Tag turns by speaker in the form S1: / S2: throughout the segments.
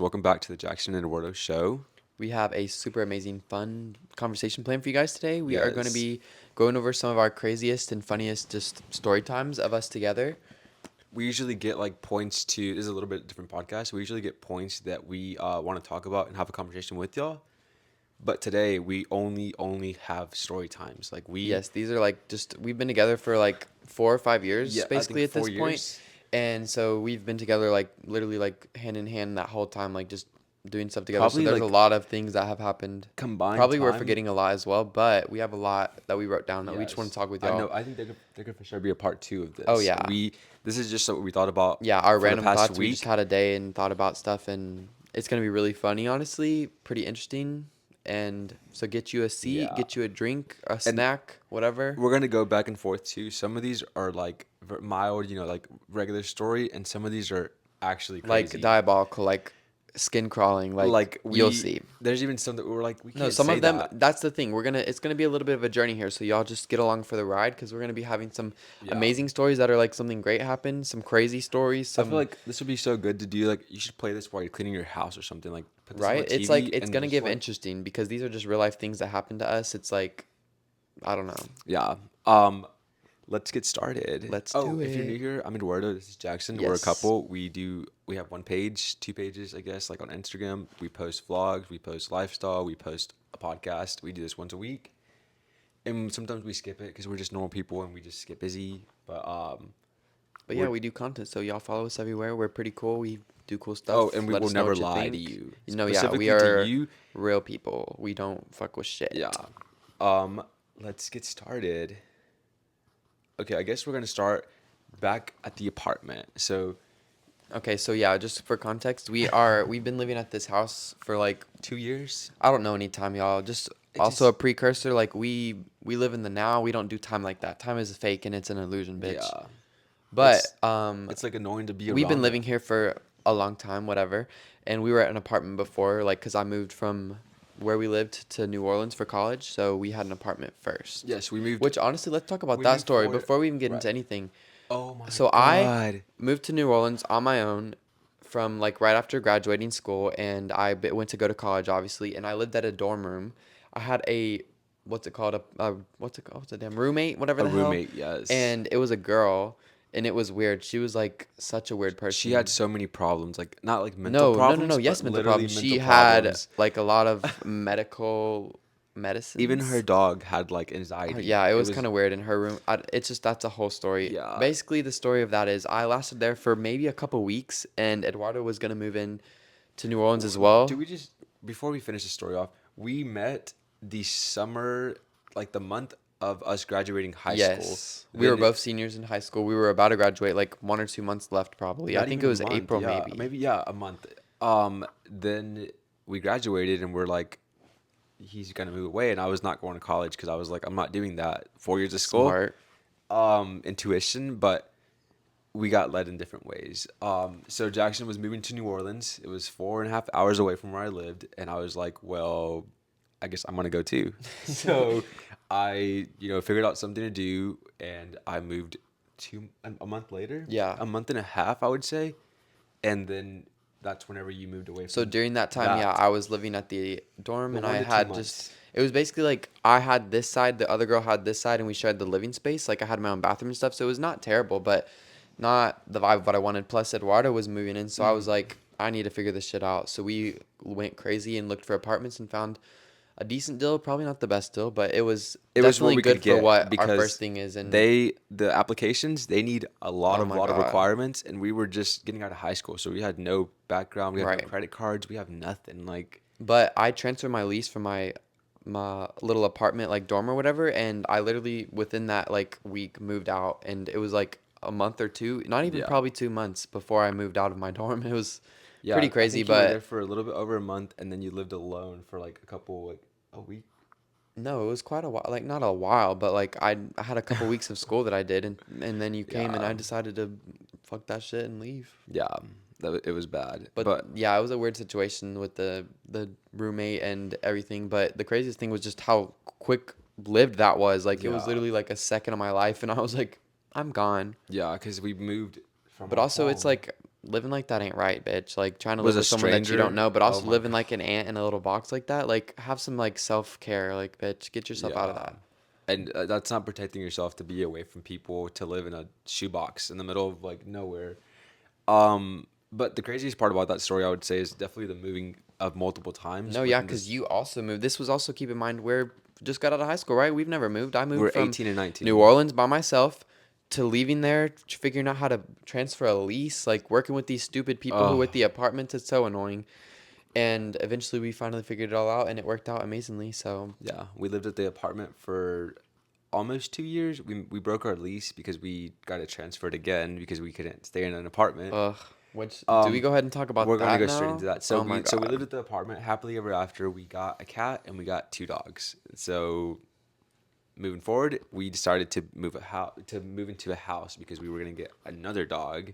S1: Welcome back to the Jackson and Eduardo show.
S2: We have a super amazing, fun conversation planned for you guys today. We are going to
S1: Yes.
S2: be going over some of our craziest and funniest just story times of us together.
S1: We usually get like points to, this is a little bit different podcast. We usually get points that we want to talk about and have a conversation with y'all. But today we only have story times. Like
S2: Yes, these are like just, we've been together for like 4 or 5 years
S1: yeah, I think
S2: basically at
S1: four
S2: this point.
S1: years
S2: And so we've been together like literally like hand in hand that whole time, like just doing stuff together. So
S1: Probably
S2: there's a
S1: like
S2: lot of things that have happened.
S1: combined
S2: Probably we're
S1: time.
S2: forgetting a lot as well, but we have a lot that we wrote down that we just want to
S1: Yes.
S2: talk with
S1: I
S2: y'all.
S1: know. I think there could for sure be a part two of
S2: Oh,
S1: this.
S2: yeah.
S1: This is just what we thought about
S2: Yeah, our
S1: for the
S2: random
S1: past
S2: thoughts. We just
S1: week.
S2: had a day and thought about stuff, and it's gonna be really funny, honestly, pretty interesting. And so, get you a seat,
S1: Yeah.
S2: get you a drink, a
S1: And
S2: snack, whatever.
S1: we're gonna go back and forth too. Some of these are like mild, like regular story, and some of these are actually
S2: Like
S1: crazy.
S2: diabolical, like skin crawling, like
S1: Like
S2: you'll see.
S1: there's even some that we're like, we
S2: No,
S1: can't
S2: some
S1: say
S2: of them.
S1: that.
S2: That's the thing. It's gonna be a little bit of a journey here, so y'all just get along for the ride because we're gonna be having some
S1: Yeah,
S2: amazing stories that are like something great happened, some crazy stories,
S1: I feel
S2: some
S1: like this would be so good to do. Like, you should play this while you're cleaning your house or something. Like, put this on the
S2: right. It's like
S1: TV
S2: it's
S1: and
S2: gonna
S1: just
S2: give
S1: like,
S2: interesting because these are just real life things that happen to us. It's like I don't know.
S1: yeah. Let's get started.
S2: Let's
S1: Oh,
S2: do
S1: if you're new
S2: it.
S1: here, I'm Eduardo. This is Jackson. We're a
S2: Yes.
S1: couple. We have one page, two pages, I guess, like on Instagram. We post vlogs, we post lifestyle, we post a podcast. We do this once a week. And sometimes we skip it because we're just normal people and we just get busy.
S2: But yeah,
S1: We're
S2: we do content, so y'all follow us everywhere. We're pretty cool. We do cool
S1: oh,
S2: stuff.
S1: and we
S2: Let
S1: will
S2: us know
S1: never
S2: what you
S1: lie to
S2: think.
S1: you.
S2: You know, yeah, we
S1: Specifically to
S2: are
S1: you.
S2: real people. We don't fuck with
S1: Yeah.
S2: shit.
S1: Let's get started. Okay, I guess we're gonna start back at the apartment. So
S2: Okay, so yeah, just for context, we've been living at this house for like
S1: 2 years.
S2: I don't know any time, y'all. Just
S1: It
S2: also a
S1: just
S2: precursor. Like we live in the now. We don't do time like that. Time is fake and it's an illusion, bitch.
S1: yeah.
S2: But
S1: It's it's like annoying to be
S2: we've been
S1: around that.
S2: living here for a long time, whatever. And we were at an apartment before, like, cause I moved from where we lived to New Orleans for college, so we had an apartment first.
S1: Yes, we moved.
S2: Which honestly, let's talk about
S1: We
S2: that
S1: moved
S2: story
S1: forward.
S2: before we even get
S1: Right.
S2: into anything.
S1: Oh my
S2: So I
S1: God.
S2: moved to New Orleans on my own from like right after graduating school, and went to go to college, obviously, and I lived at a dorm room. I had a what's it called a what's it called, what's a damn roommate, whatever
S1: A
S2: the hell,
S1: roommate, yes.
S2: and it was a girl, and it was weird. She was like such a weird
S1: She had
S2: person.
S1: so many problems, like not like mental
S2: No, no, no, no.
S1: problems, but
S2: Yes, mental
S1: literally
S2: problems.
S1: mental
S2: She had
S1: problems.
S2: like a lot of medical
S1: Even her
S2: medicines.
S1: dog had like anxiety.
S2: Yeah, it
S1: It
S2: was kind
S1: was
S2: of weird in her room. It's just that's a whole story.
S1: yeah.
S2: Basically, the story of that is I lasted there for maybe a couple weeks, and Eduardo was gonna move in to New Orleans as
S1: Do
S2: well.
S1: we just before we finish the story off? We met the summer, like the month of us graduating high school.
S2: Yes, we were
S1: Then
S2: both seniors in high school. We were about to graduate, like 1 or 2 months left, probably. I
S1: not
S2: think it
S1: even a
S2: was
S1: month,
S2: April,
S1: yeah,
S2: maybe.
S1: maybe a month. Then we graduated and we're like, he's gonna move away, and I was not going to college because I was like, I'm not doing that. 4 years of school,
S2: Smart.
S1: in tuition, but we got led in different ways. So Jackson was moving to New Orleans. It was 4.5 hours away from where I lived, and I was like, well, I guess I'm gonna go too. So I, figured out something to do, and I moved a month later,
S2: Yeah.
S1: a month and a half, I would say, and then that's whenever you moved away
S2: So
S1: from
S2: during that time, yeah,
S1: that.
S2: I was living at the dorm,
S1: The
S2: and I
S1: one to two
S2: had just
S1: months.
S2: it was basically like I had this side, the other girl had this side, and we shared the living space. Like I had my own bathroom and stuff, so it was not terrible, but not the vibe of what I wanted. Plus, Eduardo was moving in, so I was like, I need to figure this shit out. So we went crazy and looked for apartments and found a decent deal. Probably not the best deal, but it was
S1: It was what
S2: definitely
S1: we could
S2: good for
S1: get
S2: what our first
S1: because
S2: thing is. And
S1: the applications, they need a lot
S2: oh
S1: of
S2: my
S1: lot of
S2: god,
S1: requirements, and we were just getting out of high school, so we had no background, we had no
S2: right.
S1: credit cards, we have nothing. Like,
S2: But I transferred my lease from my little apartment, like dorm or whatever, and I literally within that like week moved out, and it was like a month or two, not even
S1: yeah,
S2: probably 2 months before I moved out of my dorm. It was
S1: yeah.
S2: pretty
S1: I
S2: crazy,
S1: think you were there
S2: but
S1: for a little bit over a month, and then you lived alone for like a couple, like a week.
S2: no, it was quite a while. Like not a while, but like I had a couple weeks of school that I did, and then you came, and
S1: Yeah,
S2: I decided to fuck that shit and leave.
S1: yeah. It was bad,
S2: But
S1: but
S2: yeah, it was a weird situation with the roommate and everything. But the craziest thing was just how quick lived that was. Like it was
S1: yeah,
S2: literally like a second of my life, and I was like, I'm gone.
S1: yeah, because we moved from
S2: But
S1: our
S2: also, it's
S1: home.
S2: like living like that ain't right, bitch. Like trying to live
S1: Was a
S2: with someone that you don't
S1: stranger.
S2: know, but
S1: Oh
S2: also
S1: my
S2: living
S1: god.
S2: like an ant in a little box like that. Like have some like self care. Like bitch, get yourself out of
S1: Yeah.
S2: that.
S1: And that's not protecting yourself to be away from people, to live in a shoebox in the middle of like nowhere. But the craziest part about that story, I would say, is definitely the moving of multiple times
S2: No, yeah,
S1: within
S2: because
S1: this.
S2: you also moved. This was also, keep in mind, we're just got out of high school, right? We've never moved. I
S1: We
S2: moved
S1: were
S2: from
S1: 18 and
S2: New
S1: 19.
S2: Orleans by myself to leaving there, figuring out how to transfer a lease, like working with these stupid people who with
S1: Oh,
S2: the apartments. It's so annoying. And eventually we finally figured it all out and it worked out amazingly. So,
S1: yeah. We lived at the apartment for almost 2 years. We broke our lease because we got it transferred again because we couldn't stay in an apartment.
S2: ugh. Which, do we
S1: Um,
S2: go ahead and talk
S1: we're
S2: about
S1: gonna
S2: that
S1: go straight into
S2: now?
S1: that.
S2: Oh my
S1: So we
S2: God.
S1: lived at the apartment happily ever after. We got a cat and we got two dogs. So moving forward, we decided to move into a house because we were gonna get another dog,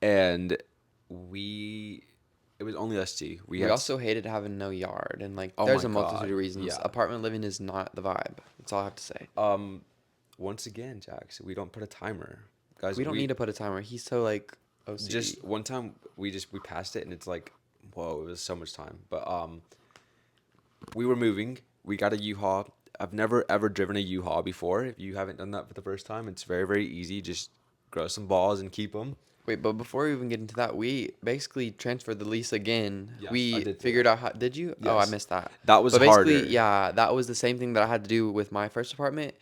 S1: and we it was only us two. We
S2: We
S1: had
S2: also hated having no yard. And like,
S1: oh
S2: there's
S1: my
S2: a multitude
S1: god,
S2: of reasons.
S1: yeah.
S2: Apartment living is not the vibe. That's all I have to say.
S1: Um, Once again, Jax, we don't put a timer, guys.
S2: We don't need
S1: We
S2: to put a timer. He's so like OCD.
S1: just one time we passed it and it's like, whoa, it was so much time. But we were moving. We got a U-Haul. I've never ever driven a U-Haul before. If you haven't done that for the first time, it's very very easy. Just grow some balls and keep them.
S2: Wait, but before we even get into that, we basically transferred the lease again.
S1: Yes, I
S2: We
S1: did do
S2: figured
S1: that.
S2: out how. Did you? Oh, I
S1: Yes,
S2: missed that.
S1: that was
S2: But basically,
S1: harder.
S2: yeah, that was the same thing that I had to do with my first apartment.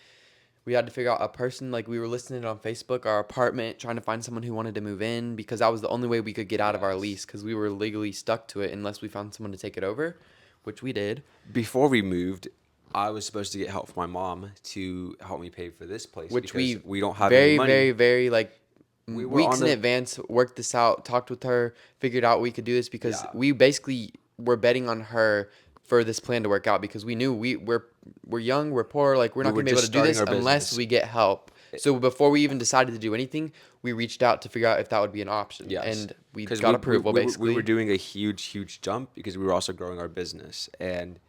S2: We had to figure out a person. Like we were listing it on Facebook, our apartment, trying to find someone who wanted to move in because that was the only way we could get out of our
S1: Yes.
S2: lease because we were legally stuck to it unless we found someone to take it over, which we did.
S1: Before we moved, I was supposed to get help from my mom to help me pay for this place
S2: Which
S1: because
S2: we
S1: we don't have any
S2: very,
S1: money.
S2: very, very like
S1: We were
S2: weeks
S1: on
S2: in
S1: the
S2: advance worked this out, talked with her, figured out we could do this because
S1: yeah.
S2: we basically were betting on her for this plan to work out because we knew we're young, we're poor, like we're
S1: We
S2: not
S1: were
S2: gonna be able
S1: just
S2: to do
S1: starting
S2: this
S1: our
S2: unless
S1: business.
S2: we get help. So before we even decided to do anything, we reached out to figure out if that would be an option,
S1: Yes,
S2: and we
S1: because
S2: got approval
S1: we were
S2: basically.
S1: doing a huge jump because we were also growing our business, and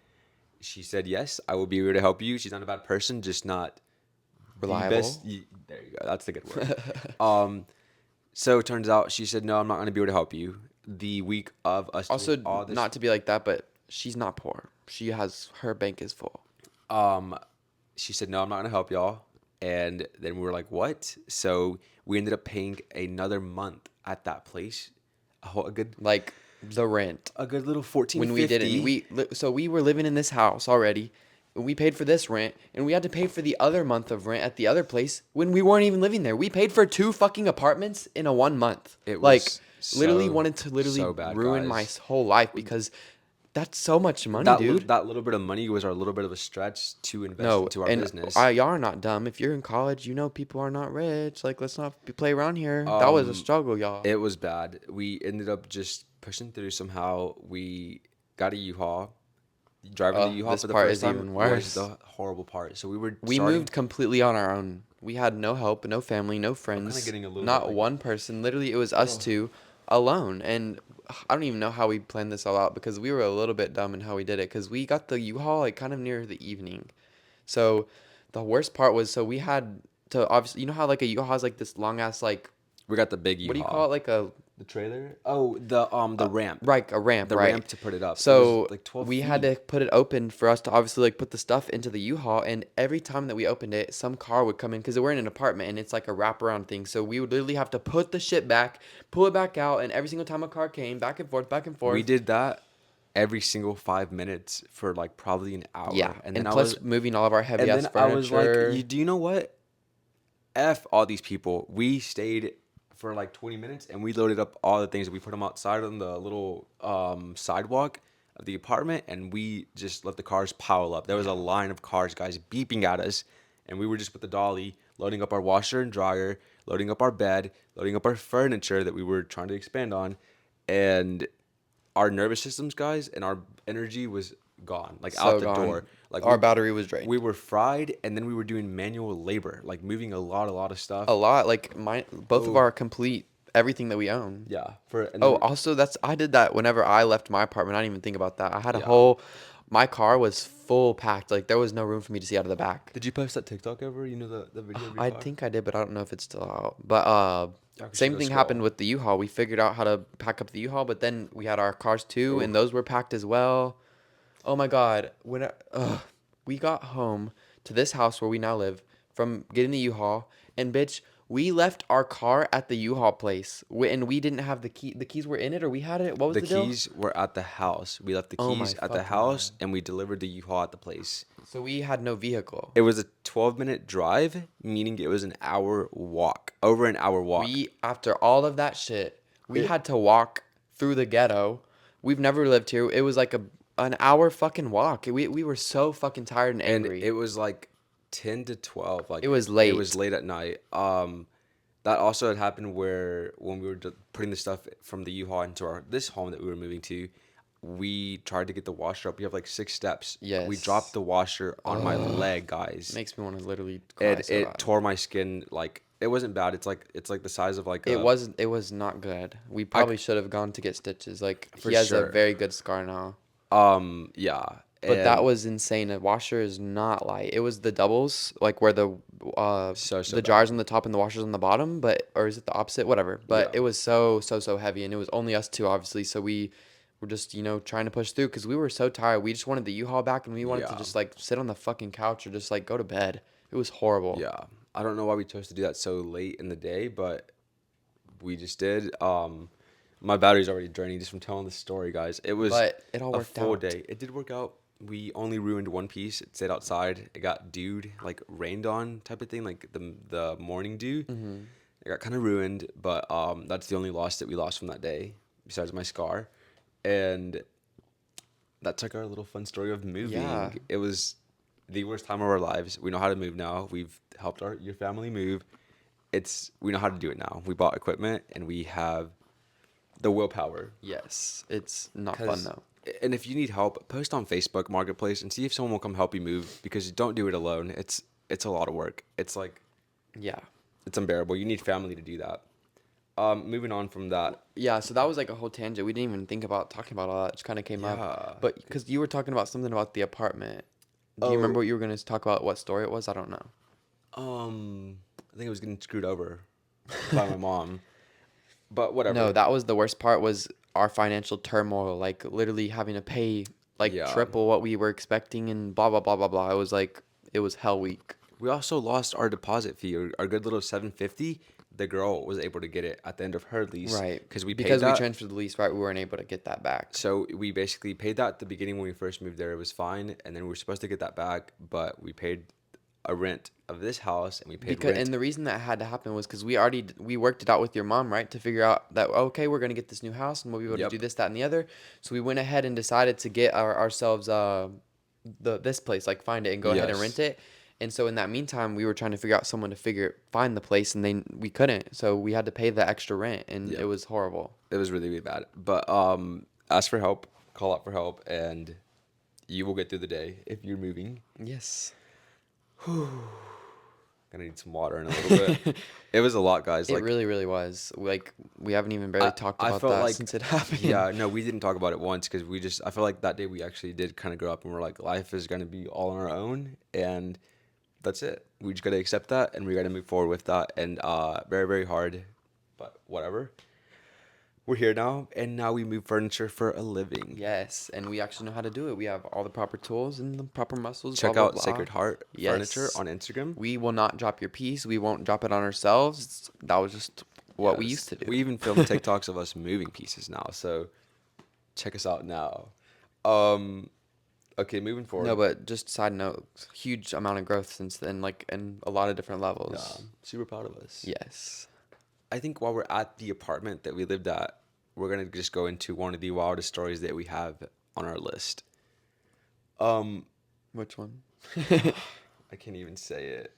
S1: she said yes, I will be able to help you. She's not a bad person, just not the best.
S2: Reliable.
S1: There you go. That's the good word. Um, so it turns out she said no, I'm not going to be able to help you. The week of us doing
S2: Also,
S1: all this,
S2: not to be like that, but she's not poor. She has her bank is full.
S1: um, she said no, I'm not going to help y'all. And then we were like, what? So we ended up paying another month at that place, a good
S2: Like the rent.
S1: little fourteen
S2: When we didn't
S1: fifty.
S2: so we were living in this house already, and we paid for this rent, and we had to pay for the other month of rent at the other place when we weren't even living there. We paid for two fucking apartments in a 1 month.
S1: It
S2: Like
S1: was
S2: literally wanted to
S1: so
S2: literally
S1: bad,
S2: ruin my
S1: guys.
S2: whole life because that's so much money, dude.
S1: That little bit of money was our little bit of a stretch to invest
S2: No,
S1: into our
S2: and
S1: business.
S2: y'all are not dumb. If you're in college, you know people are not rich. Like let's not play around here. That was a
S1: Um,
S2: struggle, y'all.
S1: it was bad. We ended up just pushing through somehow. We got a U-Haul. Driving the U-Haul
S2: This
S1: for the
S2: part
S1: first
S2: is
S1: time
S2: even
S1: was
S2: worse.
S1: the horrible part. So we were
S2: We
S1: starting.
S2: moved completely on our own. We had no help, no family, no
S1: I'm kind of
S2: friends,
S1: getting a little bit
S2: not
S1: like,
S2: one person. Literally, it was us
S1: oh,
S2: two alone. And I don't even know how we planned this all out because we were a little bit dumb in how we did it because we got the U-Haul like kind of near the evening. So the worst part was so we had to obviously, you know how like a U-Haul has like this long ass like,
S1: we got the big
S2: what do you call
S1: U-Haul.
S2: it? Like a
S1: The trailer? Oh, the ramp.
S2: right, a ramp,
S1: The
S2: right?
S1: ramp to put it up. It was
S2: So
S1: like 12
S2: we had
S1: feet.
S2: to put it open for us to obviously like put the stuff into the U-Haul, and every time that we opened it, some car would come in because we're in an apartment and it's like a wraparound thing. So we would literally have to put the shit back, pull it back out, and every single time a car came, back and forth, back and
S1: We
S2: forth.
S1: did that every single 5 minutes for like probably an
S2: Yeah,
S1: hour.
S2: and plus moving all of our heavy
S1: And
S2: ass
S1: then I was like,
S2: furniture.
S1: do you know what? F all these people. We stayed for like 20 minutes and we loaded up all the things. We put them outside on the little sidewalk of the apartment and we just let the cars pile up. There was a line of cars, guys, beeping at us. And we were just with the dolly loading up our washer and dryer, loading up our bed, loading up our furniture that we were trying to expand on. And our nervous systems, guys, and our energy was gone, like out
S2: So
S1: the door.
S2: gone.
S1: Like
S2: Our battery was
S1: we
S2: drained.
S1: were fried, and then we were doing manual labor, like moving a lot of
S2: A
S1: stuff.
S2: lot, like both of
S1: Oh,
S2: our complete everything that we own.
S1: yeah. For and
S2: Oh,
S1: then
S2: also that's I did that whenever I left my apartment. I didn't even think about that. I had a
S1: yeah.
S2: whole my car was full packed. Like there was no room for me to see out of the back.
S1: Did you post that TikTok ever? You know the video of your
S2: I
S1: car?
S2: think I did, but I don't know if it's still out. But
S1: Actually,
S2: Same
S1: let's
S2: thing
S1: go.
S2: happened with the U-Haul. We figured out how to pack up the U-Haul, but then we had our cars too,
S1: Ooh.
S2: and those were packed as well. Oh my God. We got home to this house where we now live from getting the U-Haul, and bitch, we left our car at the U-Haul place, and we didn't have the key. The keys were in it, or we had it. What was
S1: The
S2: the deal?
S1: keys were at the house. We left the
S2: Oh
S1: keys
S2: my
S1: at the
S2: fucking
S1: house
S2: God.
S1: and we delivered the U-Haul at the place.
S2: So we had no vehicle.
S1: It was a 12-minute drive, meaning it was an hour walk. Over an hour walk.
S2: After all of that shit, we
S1: It
S2: had to walk through the ghetto. We've never lived here. It was like an hour fucking walk. We were so fucking tired and
S1: and
S2: angry.
S1: it was like 10 to 12.
S2: It
S1: Like
S2: was
S1: it was
S2: late.
S1: late at night. That also had happened where when we were putting the stuff from the U-Haul into our this home that we were moving to, we tried to get the washer up. We have like 6 steps. We dropped
S2: Yes.
S1: the washer on my
S2: Ugh.
S1: leg, guys.
S2: Makes me want to literally cry
S1: And
S2: so
S1: it
S2: bad.
S1: tore my skin. Like it wasn't bad. It's like the size of like a
S2: It was not good. We
S1: I
S2: probably should have gone to get stitches. Like
S1: for
S2: he has a
S1: sure.
S2: very good scar now.
S1: Yeah.
S2: But that
S1: And
S2: was insane. A washer is not light. It was the doubles, like where
S1: so
S2: the
S1: bad.
S2: jars on the top and the washers on the bottom, but or is it the opposite? Whatever. But
S1: Yeah.
S2: it was so heavy, and it was only us two, obviously. So we were just trying to push through because we were so tired. We just wanted the U-Haul back, and we wanted to
S1: Yeah.
S2: just like sit on the fucking couch or just like go to bed. It was horrible.
S1: Yeah. I don't know why we chose to do that so late in the day, but we just did. My battery's already draining just from telling the story, guys. It was
S2: But it all
S1: a
S2: worked
S1: full
S2: out.
S1: day. It did work out. We only ruined one piece. It stayed outside. It got dewed, like rained on type of thing, like the morning dew.
S2: Hmm.
S1: It got kind of ruined, but that's the only loss that we lost from that day, besides my scar. And that's like our little fun story of
S2: Yeah.
S1: moving. It was the worst time of our lives. We know how to move now. We've helped your family move. We know how to do it now. We bought equipment and we have the willpower.
S2: Yes. It's not fun
S1: Cause
S2: though.
S1: and if you need help, post on Facebook Marketplace and see if someone will come help you move because you don't do it alone. It's a lot of work. It's like
S2: Yeah.
S1: it's unbearable. You need family to do that. Moving on from that.
S2: Yeah, so that was like a whole tangent. We didn't even think about talking about all that. It just kind of came up.
S1: Yeah.
S2: But because you were talking about something about the apartment. Do you remember
S1: Oh,
S2: what you were going to talk about? What story it was? I don't know.
S1: I think I was getting screwed over by my mom. But
S2: No,
S1: whatever.
S2: that was the worst part was our financial turmoil, like literally having to pay like
S1: Yeah.
S2: triple what we were expecting and blah blah blah blah blah. It was like it was hell week.
S1: We also lost our deposit fee, our good little 750. The girl was able to get it at the end of her lease
S2: Right.
S1: because we paid
S2: Because we
S1: that.
S2: transferred the lease, right, we weren't able to get that back.
S1: So we basically paid that at the beginning when we first moved there. It was fine, and then we were supposed to get that back, but we paid a rent of this house, and we paid
S2: Because
S1: rent.
S2: and the reason that had to happen was because we worked it out with your mom, right, to figure out that okay, we're gonna get this new house and we'll be able to do
S1: Yep.
S2: this, that, and the other. So we went ahead and decided to get ourselves this place, like find it and go ahead and rent
S1: Yes.
S2: it. And so in that meantime, we were trying to figure out someone to find the place, and we couldn't. So we had to pay the extra rent, and it
S1: Yep.
S2: was horrible.
S1: It was really, really bad. But ask for help, call out for help, and you will get through the day if you're moving.
S2: Yes.
S1: Gonna need some water in a little bit. It was a lot, guys.
S2: It
S1: Like
S2: really, really was. Like we haven't even barely
S1: I,
S2: talked
S1: I
S2: about
S1: felt
S2: that
S1: like,
S2: since it happened.
S1: yeah, no, we didn't talk about it once because I feel like that day we actually did kind of grow up and we're like, life is going to be all on our own. And that's it. We just got to accept that and we got to move forward with that. And very, very hard, but whatever. We're here now. And now we move furniture for a living.
S2: Yes, and we actually know how to do it. We have all the proper tools and the proper muscles, blah,
S1: Check
S2: blah,
S1: out
S2: blah.
S1: Sacred Heart Furniture
S2: Yes.
S1: on Instagram.
S2: We will not drop your piece. We won't drop it on ourselves. That was just what we used
S1: Yes.
S2: to do.
S1: We even film TikToks of us moving pieces now. So check us out now. Um, okay, moving
S2: No,
S1: forward.
S2: but just side note, huge amount of growth since then, like in a lot of different
S1: Yeah,
S2: levels.
S1: super proud of us.
S2: Yes.
S1: I think while we're at the apartment that we lived at, we're gonna just go into one of the wildest stories that we have on our list. Um,
S2: Which one?
S1: I can't even say it.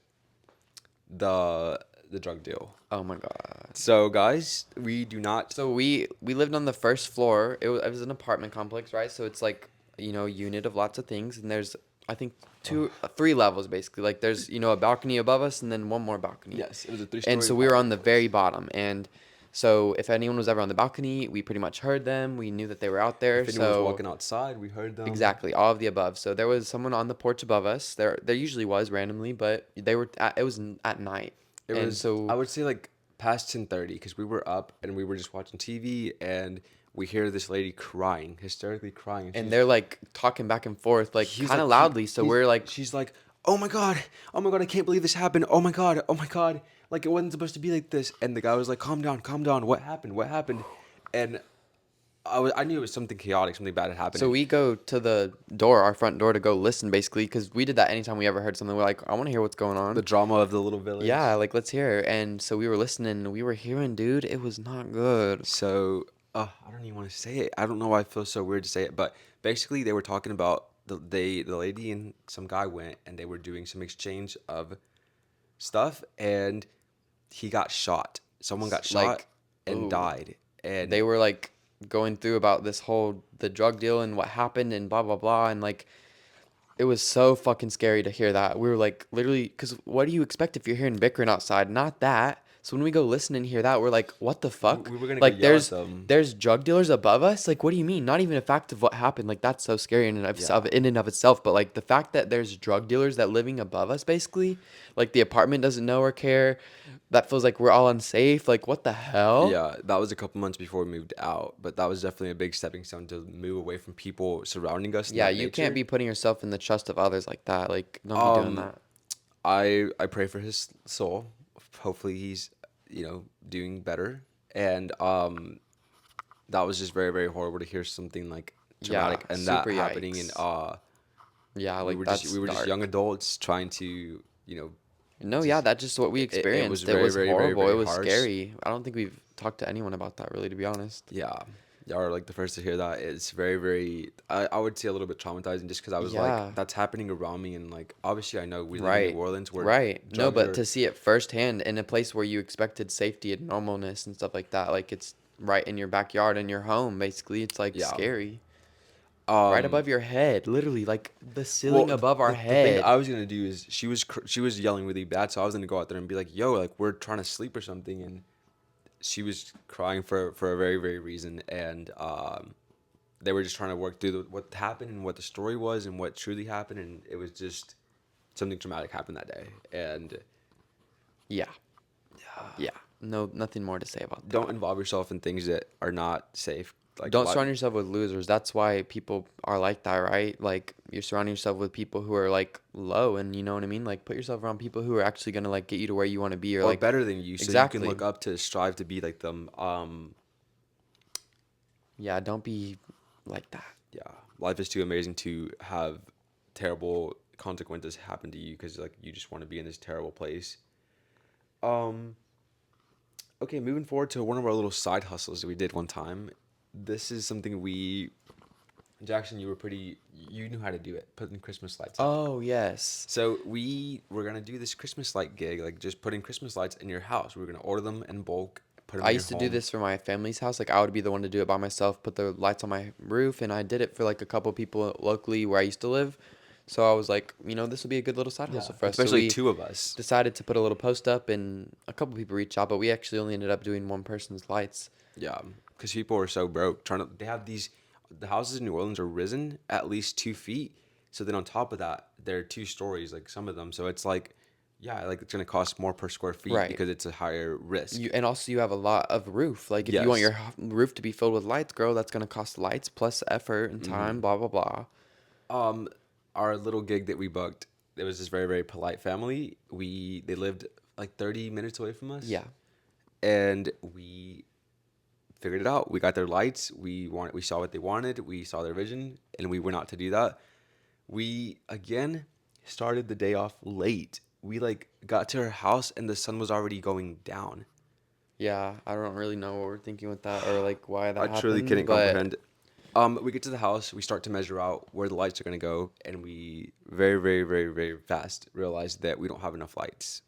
S1: The drug deal.
S2: Oh my God.
S1: So guys, we do not.
S2: So we lived on the first floor. It was an apartment complex, right? So it's like, unit of lots of things, and there's I think three levels basically. Like there's, a balcony above us and then one more balcony.
S1: Yes, it was a three-story.
S2: And so we were on the
S1: apartment
S2: very
S1: complex.
S2: bottom. And so if anyone was ever on the balcony, we pretty much heard them. We knew that they were out there.
S1: If anyone was
S2: So
S1: walking outside, we heard them.
S2: exactly, all of the above. So there was someone on the porch above us. There usually was randomly, but it was at night.
S1: It
S2: And
S1: was.
S2: so
S1: I would say like past 10:30 because we were up and we were just watching TV and we hear this lady crying, hysterically crying, and
S2: And
S1: she's
S2: they're like talking back and forth, like
S1: he's
S2: kind
S1: like
S2: of loudly. So we're like,
S1: she's like, oh my god, oh my god, I can't believe this happened, oh my god, oh my god, like it wasn't supposed to be like this. And the guy was like, calm down, what happened, what happened? And I knew it was something chaotic, something bad had happened.
S2: so
S1: And
S2: we go to the door, our front door, to go listen, basically, because we did that anytime we ever heard something. We're like, I want to hear what's going
S1: the
S2: on.
S1: drama of the little village.
S2: Yeah, like let's hear. And so we were listening, and we were hearing, dude, it was not good.
S1: So I don't even want to say it. I don't know why I feel so weird to say it, but basically they were talking about the lady and some guy went and they were doing some exchange of stuff and he got shot. Someone got shot
S2: Like,
S1: and
S2: ooh,
S1: died. And
S2: they were like going through about this whole the drug deal and what happened and blah blah blah, and like it was so fucking scary to hear that. We were like, literally, because what do you expect if you're hearing bickering outside? Not that. So when we go listen and hear that, we're like, what the fuck?
S1: we were gonna go
S2: Like,
S1: yell at them.
S2: there's drug dealers above us. Like, what do you mean? Not even a fact of what happened. Like, that's so scary
S1: Yeah.
S2: in and of itself. But like the fact that there's drug dealers that living above us, basically, like the apartment doesn't know or care. That feels like we're all unsafe. Like, what the hell?
S1: Yeah, that was a couple months before we moved out, but that was definitely a big stepping stone to move away from people surrounding us in
S2: Yeah,
S1: that
S2: you can't
S1: nature.
S2: be putting yourself in the trust of others like that. Like, don't be doing
S1: Um,
S2: that.
S1: I pray for his soul. Hopefully he's, doing better. And that was just very, very horrible to hear something like
S2: Yeah,
S1: traumatic and that
S2: super
S1: happening. And
S2: yikes. Yeah,
S1: we
S2: like
S1: were just
S2: that's
S1: we were just young
S2: dark.
S1: adults trying to,
S2: No, yeah,
S1: just
S2: that's just what we
S1: it was
S2: experienced. It
S1: very,
S2: was
S1: very, very,
S2: horrible. It
S1: very
S2: was
S1: harsh.
S2: scary. I don't think we've talked to anyone about that really, to be honest.
S1: Yeah. Y'all are like the first to hear that. It's very, very, I would say a little bit traumatizing just because I was like,
S2: Yeah,
S1: that's happening around me. And like, obviously, I know we live in New
S2: right.
S1: Orleans where
S2: Right. No,
S1: drugs
S2: but
S1: are,
S2: to see it firsthand in a place where you expected safety and normalness and stuff like that, like it's right in your backyard in your home, basically. It's like
S1: yeah.
S2: scary. Right
S1: Um,
S2: above your head, literally, like the
S1: well,
S2: ceiling above our
S1: the thing
S2: head.
S1: I was gonna do is she was yelling really bad, so I was gonna go out there and be like, "Yo, like we're trying to sleep or something," and she was crying for a very, very reason, and they were just trying to work through what happened and what the story was and what truly happened, and it was just something traumatic happened that day, and
S2: Yeah. Yeah. No, nothing more to say about
S1: don't
S2: that.
S1: involve yourself in things that are not safe. Like
S2: Don't
S1: what?
S2: surround yourself with losers. That's why people are like that, right? Like you're surrounding yourself with people who are like low, and you know what I mean? Like put yourself around people who are actually gonna like get you to where you want to be, or
S1: Or
S2: like
S1: better than you, so you can
S2: exactly.
S1: look up to strive to be like them.
S2: Yeah, don't be like that.
S1: Yeah, life is too amazing to have terrible consequences happen to you because like you just want to be in this terrible place. Um, okay, moving forward to one of our little side hustles that we did one time. This is something Jackson, you knew how to do it, putting Christmas lights up.
S2: Oh yes.
S1: So we were gonna do this Christmas light gig, like just putting Christmas lights in your house. We were gonna order them in bulk, put them
S2: I
S1: in your
S2: used to do
S1: home.
S2: this for my family's house. Like I would be the one to do it by myself, put the lights on my roof, and I did it for like a couple people locally where I used to live. So I was like, this will be a good little side
S1: Yeah,
S2: hustle for us. So
S1: especially
S2: we
S1: two of us.
S2: decided to put a little post up, and a couple people reached out, but we actually only ended up doing one person's lights.
S1: Yeah, because people are so broke. The houses in New Orleans are risen at least 2 feet. So then on top of that, they're 2 stories, like some of them. So it's like, yeah, like it's gonna cost more per square feet
S2: Right.
S1: because it's a higher risk.
S2: And also you have a lot of roof. Like if you want
S1: Yes.
S2: your roof to be filled with lights, girl, that's gonna cost lights plus effort and time,
S1: Hmm.
S2: blah blah blah.
S1: Um, our little gig that we booked, it was this very, very polite family. They lived like 30 minutes away from us,
S2: Yeah.
S1: and we figured it out. We got their lights. We saw what they wanted. We saw their vision, and we went out to do that. We again started the day off late. We like got to her house and the sun was already going down.
S2: Yeah, I don't really know what we're thinking with that or like why
S1: I
S2: that
S1: truly
S2: happened,
S1: couldn't
S2: but
S1: comprehend. We get to the house, we start to measure out where the lights are gonna go, and we very, very, very, very fast realize that we don't have enough lights.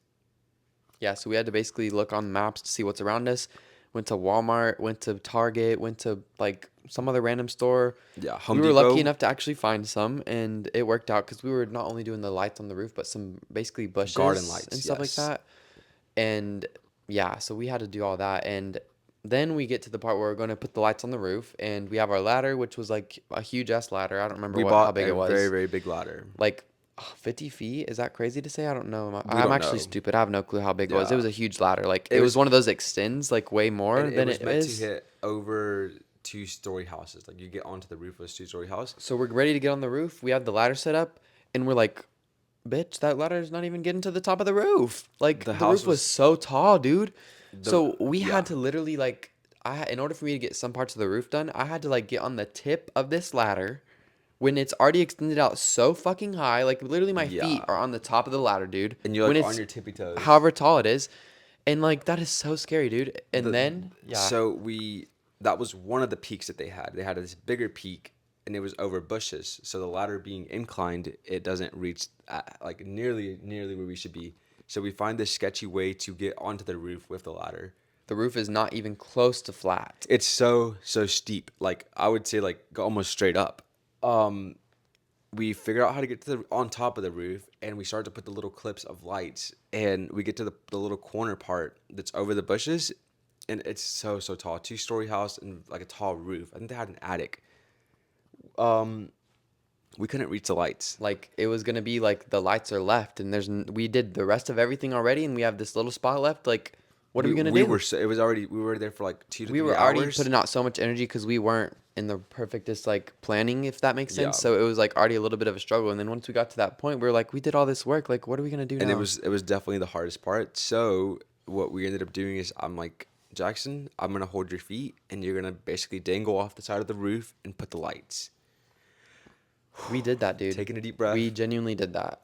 S2: yeah, so we had to basically look on maps to see what's around us. Went to Walmart, went to Target, went to like some other random store.
S1: Yeah,
S2: We
S1: Home
S2: were lucky
S1: Depot,
S2: enough to actually find some, and it worked out because we were not only doing the lights on the roof, but some basically
S1: garden
S2: bushes and
S1: lights,
S2: stuff like
S1: yes.
S2: that. And yeah, so we had to do all that. And then we get to the part where we're going to put the lights on the roof, and we have our ladder, which was like a huge ass ladder. I don't remember
S1: We
S2: how
S1: bought
S2: big
S1: a
S2: it
S1: very,
S2: was.
S1: very big ladder.
S2: Like 50 feet? Is that crazy to say? I don't know.
S1: We
S2: I'm
S1: don't
S2: actually
S1: know.
S2: stupid. I have no clue how big it was. It
S1: Yeah,
S2: was a huge ladder. Like
S1: it
S2: it was
S1: was,
S2: one of those extends like way
S1: and
S2: more
S1: it
S2: than
S1: was
S2: it
S1: meant to
S2: is.
S1: hit over two-story houses. Like you get onto the roof of a two-story house.
S2: So we're ready to get on the roof. We have the ladder set up, and we're like, bitch, that ladder's not even getting to the top of the roof. Like
S1: The
S2: the
S1: house
S2: roof was
S1: was
S2: so tall, dude.
S1: the
S2: So we had
S1: yeah
S2: to literally like in order for me to get some parts of the roof done, I had to like get on the tip of this ladder when it's already extended out so fucking high. Like literally my feet
S1: yeah,
S2: are on the top of the ladder, dude.
S1: and you're
S2: When
S1: like on
S2: it's
S1: your tippy toes.
S2: however tall it is. And like that is so scary, dude. And
S1: the
S2: then yeah,
S1: so we That was one of the peaks that they had. They had this bigger peak, and it was over bushes. So the ladder being inclined, it doesn't reach like nearly where we should be. So we find this sketchy way to get onto the roof with the ladder.
S2: the roof is not even close to flat.
S1: It's so steep. Like I would say, like go almost straight up. Um, we figure out how to get to the on top of the roof, and we start to put the little clips of lights, and we get to the little corner part that's over the bushes, and it's so tall, two-story house and like a tall roof. I think they had an attic. We couldn't reach the lights.
S2: Like it was gonna be like the lights are left, and we did the rest of everything already, and we have this little spot left. Like, what are we gonna
S1: We were
S2: do?
S1: so, it was already we were there for like two to
S2: We
S1: three
S2: were already
S1: hours.
S2: putting out so much energy because we weren't in the perfectest like planning, if that makes sense.
S1: Yeah,
S2: So it was like already a little bit of a struggle. And then once we got to that point, we were like, we did all this work. Like, what are we gonna do
S1: and
S2: now?
S1: it was definitely the hardest part. So what we ended up doing is I'm like, Jackson, I'm gonna hold your feet, and you're gonna basically dangle off the side of the roof and put the lights.
S2: We did that, dude.
S1: Taking a deep breath.
S2: We genuinely did that.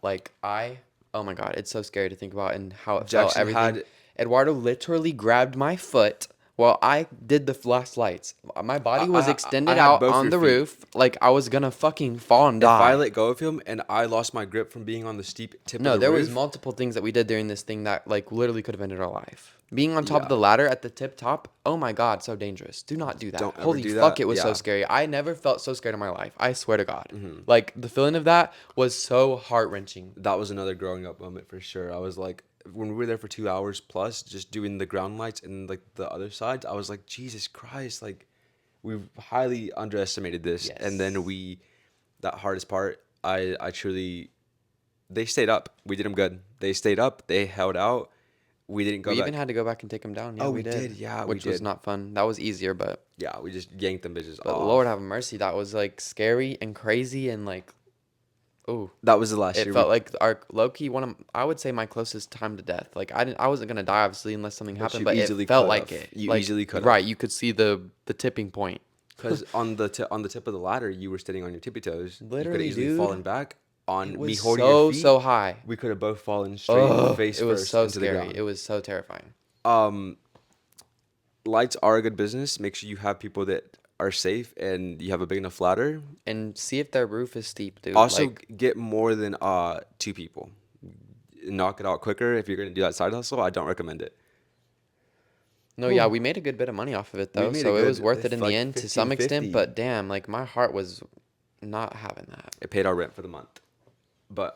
S2: Oh my God, it's so scary to think about and how it felt.
S1: Jackson
S2: Everything.
S1: had
S2: Eduardo literally grabbed my foot while I did the flashlights. My body was
S1: I
S2: extended
S1: had
S2: out
S1: both
S2: on
S1: your
S2: the
S1: feet.
S2: roof like I was gonna fucking fall and
S1: If I
S2: die.
S1: let go of him and I lost my grip from being on the steep tip of
S2: No,
S1: the
S2: there was
S1: roof,
S2: multiple things that we did during this thing that like literally could have ended our life. Being on top of
S1: yeah,
S2: the ladder at the tip top, oh my God, so dangerous. Do not do that.
S1: don't ever
S2: Holy
S1: do
S2: fuck,
S1: that.
S2: it was so
S1: Yeah.
S2: scary. I never felt so scared in my life. I swear to God. Like the feeling of that was so heart wrenching.
S1: That was another growing up moment for sure. I was like, when we were there for 2 hours plus, just doing the ground lights and like the other sides, I was like, Jesus Christ, like we've highly underestimated this. And then
S2: Yes.
S1: that hardest part, I truly, they stayed up. We did them good. They stayed up. They held out. We didn't go
S2: We even
S1: back.
S2: had to go back and take them down. Yeah,
S1: Oh,
S2: we
S1: we
S2: did.
S1: did. Yeah, we
S2: Which was
S1: did.
S2: not fun. That was easier,
S1: Yeah, we just yanked them bitches
S2: but Lord
S1: off.
S2: have mercy, that was like scary and crazy and like oh,
S1: That was the last
S2: it
S1: year we,
S2: felt like our low key one of I would say my closest time to death. Like I wasn't gonna die obviously unless something
S1: but
S2: happened,
S1: you
S2: but it
S1: easily
S2: felt
S1: could
S2: like
S1: have.
S2: it.
S1: You
S2: Like
S1: easily could have.
S2: right, you could see the tipping point.
S1: Because on the tip of the ladder, you were sitting on your tippy toes. You could have
S2: Literally,
S1: easily
S2: dude.
S1: fallen back.
S2: It
S1: On me
S2: was
S1: holding your feet,
S2: so high.
S1: we could have both fallen straight
S2: Oh,
S1: face
S2: it was
S1: first
S2: so
S1: into the
S2: scary. It
S1: ground.
S2: was so terrifying.
S1: Um, Lights are a good business. Make sure you have people that are safe and you have a big enough ladder.
S2: And see if their roof is steep, dude.
S1: Also,
S2: Like
S1: get more than two people. Knock it out quicker if you're gonna do that side hustle. I don't recommend it.
S2: no, yeah,
S1: Whew.
S2: we made a good bit of money off of it
S1: We
S2: though,
S1: made a
S2: so it was
S1: good
S2: worth it in the
S1: like
S2: end to
S1: 15,
S2: some extent.
S1: 50.
S2: But damn, like my heart was not having that.
S1: It paid our rent for the month. But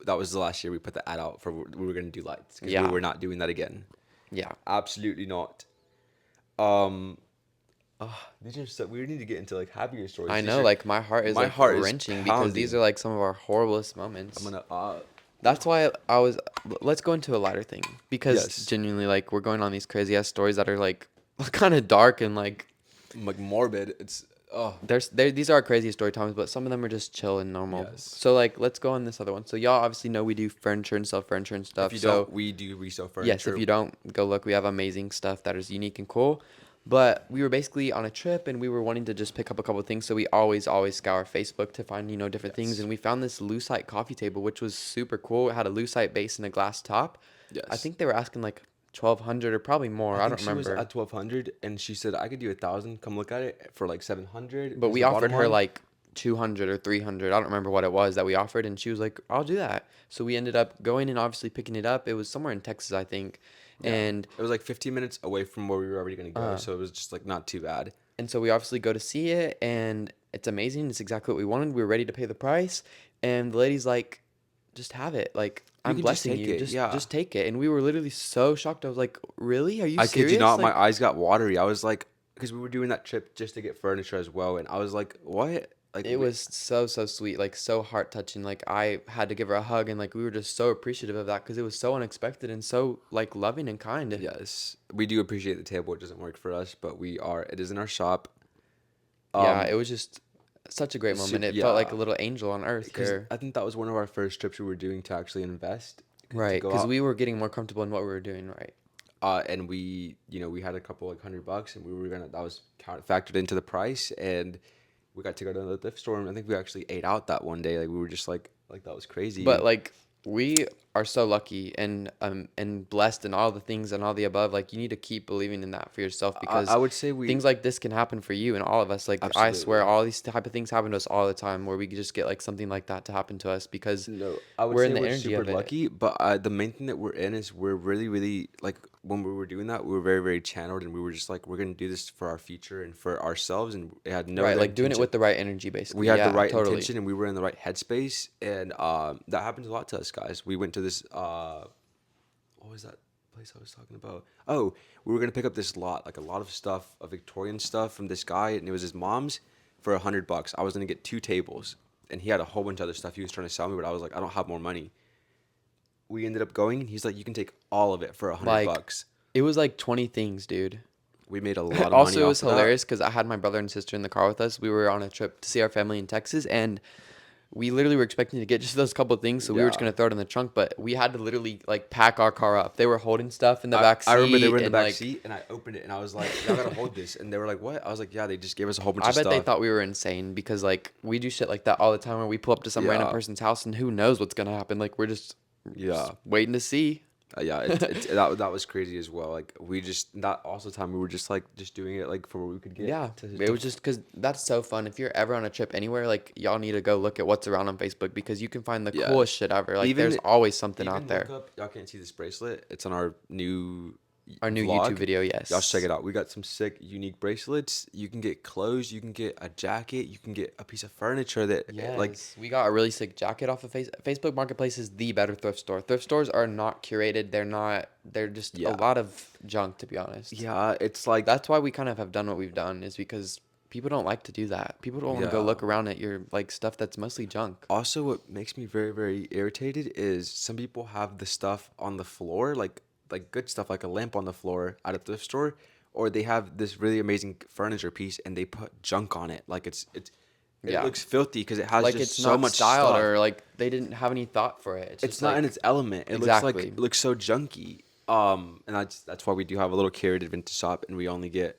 S1: that was the last year we put the ad out for we were gonna do lights because we
S2: Yeah,
S1: were not doing that again.
S2: yeah.
S1: Absolutely not. Um, these are so we need to get into like happier stories.
S2: I
S1: These
S2: know,
S1: are
S2: like my heart is
S1: my
S2: like
S1: heart is
S2: wrenching because these are
S1: pounding.
S2: like some of our horriblest
S1: I'm
S2: moments.
S1: gonna
S2: That's why I was. Let's go into a lighter thing because
S1: yes,
S2: genuinely, like we're going on these crazy ass stories that are like kind of dark and like
S1: like morbid. It's
S2: these are our craziest story times, but some of them are just chill and normal.
S1: yes.
S2: So like, let's go on this other one. So y'all obviously know we do furniture and sell furniture and
S1: If
S2: stuff.
S1: you
S2: So
S1: don't, we do resale
S2: yes, if
S1: furniture.
S2: you don't, go look. We have amazing stuff that is unique and cool. But we were basically on a trip and we were wanting to just pick up a couple of things. So we always scour Facebook to find, different things.
S1: Yes,
S2: And we found this lucite coffee table, which was super cool. It had a lucite base and a glass top. I
S1: yes.
S2: think they were asking like 1,200 or probably more.
S1: I
S2: I
S1: think
S2: don't
S1: she was
S2: remember.
S1: at 1,200, and she said I could do 1,000. Come look at it for like 700.
S2: But
S1: Is
S2: we
S1: the bottom
S2: offered her
S1: line.
S2: like 200 or 300. I don't remember what it was that we offered. And she was like, I'll do that. So we ended up going and obviously picking it up. It was somewhere in Texas, I think.
S1: Yeah,
S2: And
S1: it was like 15 minutes away from where we were already gonna go,
S2: uh,
S1: so it was just like not too bad.
S2: And so we obviously go to see it, and it's amazing. It's exactly what we wanted. We were ready to pay the price, and the lady's like, "Just have it. Like
S1: You
S2: I'm
S1: can just
S2: blessing
S1: take
S2: you.
S1: it. Yeah.
S2: Just take it." And we were literally so shocked. I was like, "Really? Are you
S1: I kid you
S2: serious?"
S1: not, my
S2: Like,
S1: eyes got watery. I was like, because we were doing that trip just to get furniture as well, and I was like, what? Like
S2: It was so, so sweet, like so heart touching. Like I had to give her a hug, and like we were just so appreciative of that because it was so unexpected and so like loving and kind.
S1: yes, we do appreciate the table. It doesn't work for us, but we are. It is in our shop.
S2: Yeah,
S1: Um,
S2: it was just such a great moment. It felt like
S1: yeah,
S2: a little angel on earth
S1: because
S2: here.
S1: I think that was one of our first trips we were doing to actually invest to
S2: Right,
S1: go
S2: because
S1: out.
S2: we were getting more comfortable in what we were doing, right?
S1: And we, we had a couple like $100, and we were gonna that was factored into the price, and we got to go to the thrift store, and I think we actually ate out that one day. Like we were just like that was
S2: But
S1: crazy.
S2: like we are so lucky and blessed and all the things and all the above. Like you need to keep believing in that for yourself
S1: I
S2: because
S1: would say we
S2: things like this can happen for you and all of us. Like I swear,
S1: absolutely.
S2: all these type of things happen to us all the time where we could just get like something like that to happen to us because
S1: No, I would
S2: we're in
S1: say
S2: the
S1: we're
S2: energy
S1: super
S2: of it.
S1: lucky, but the main thing that we're in is we're really, really like when we were doing that, we were very, very channeled, and we were just like, we're gonna do this for our future and for ourselves, and it had no
S2: Right,
S1: other
S2: like doing it
S1: intention.
S2: with the right energy,
S1: We
S2: basically.
S1: had the
S2: Yeah,
S1: right
S2: totally.
S1: intention, and we were in the right headspace, and that happens a lot to us guys. We went to this what was that place I was talking about? Oh, we were gonna pick up this lot, like a lot of stuff, of Victorian stuff from this guy, and it was his mom's for $100. I was gonna get two tables, and he had a whole bunch of other stuff he was trying to sell me, but I was like, I don't have more money. We ended up going, and he's like, you can take all of it for a hundred
S2: Like
S1: bucks.
S2: it was like 20 things, dude.
S1: We made a lot of money
S2: Also, it was
S1: off of that.
S2: hilarious because I had my brother and sister in the car with us. We were on a trip to see our family in Texas, and we literally were expecting to get just those couple of things, so we were just
S1: Yeah.
S2: gonna throw it in the trunk. But we had to literally like pack our car up. They were holding stuff in the back
S1: I remember they were
S2: seat,
S1: in the
S2: and
S1: back
S2: like
S1: seat, and I opened it, and I was like, y'all gotta hold this. And they were like, what? I was like, yeah, they just gave us a whole bunch
S2: I
S1: of
S2: bet they
S1: stuff.
S2: thought we were insane because like we do shit like that all the time where we pull up to some random
S1: Yeah.
S2: person's house and who knows what's gonna happen. Like we're just
S1: Yeah.
S2: waiting to see.
S1: Yeah, that was crazy as well. Like we just that also time we were just like just doing it like for what we could get
S2: Yeah,
S1: to
S2: it was just because that's so fun. If you're ever on a trip anywhere, like y'all need to go look at what's around on Facebook because you can find the
S1: yeah.
S2: coolest shit ever. Like there's
S1: Even
S2: always something out
S1: even look
S2: there.
S1: up. Y'all can't see this bracelet. It's on our new
S2: Our new YouTube
S1: vlog.
S2: video,
S1: Y'all should check
S2: yes.
S1: it out. We got some sick, unique bracelets. You can get clothes. You can get a jacket. You can get a piece of furniture that like
S2: Yes, we got a really sick jacket off of Facebook Marketplace is the better thrift store. Thrift stores are not curated. They're not. They're just a
S1: yeah,
S2: lot of junk, to be honest.
S1: yeah. It's like
S2: That's why we kind of have done what we've done is because people don't like to do that. People don't want to go
S1: yeah.
S2: look around at your like stuff that's mostly junk.
S1: Also, what makes me very, very irritated is some people have the stuff on the floor, like good stuff, like a lamp on the floor at a thrift store, or they have this really amazing furniture piece and they put junk on it. Like it
S2: Yeah.
S1: looks filthy because it has
S2: Like
S1: just
S2: it's
S1: so
S2: not
S1: much
S2: styled
S1: stuff.
S2: or like they didn't have any thought for it. It's
S1: It's
S2: just
S1: not in
S2: like
S1: its element. It looks like
S2: exactly
S1: it looks so junky. And that's why we do have a little curated vintage shop, and we only get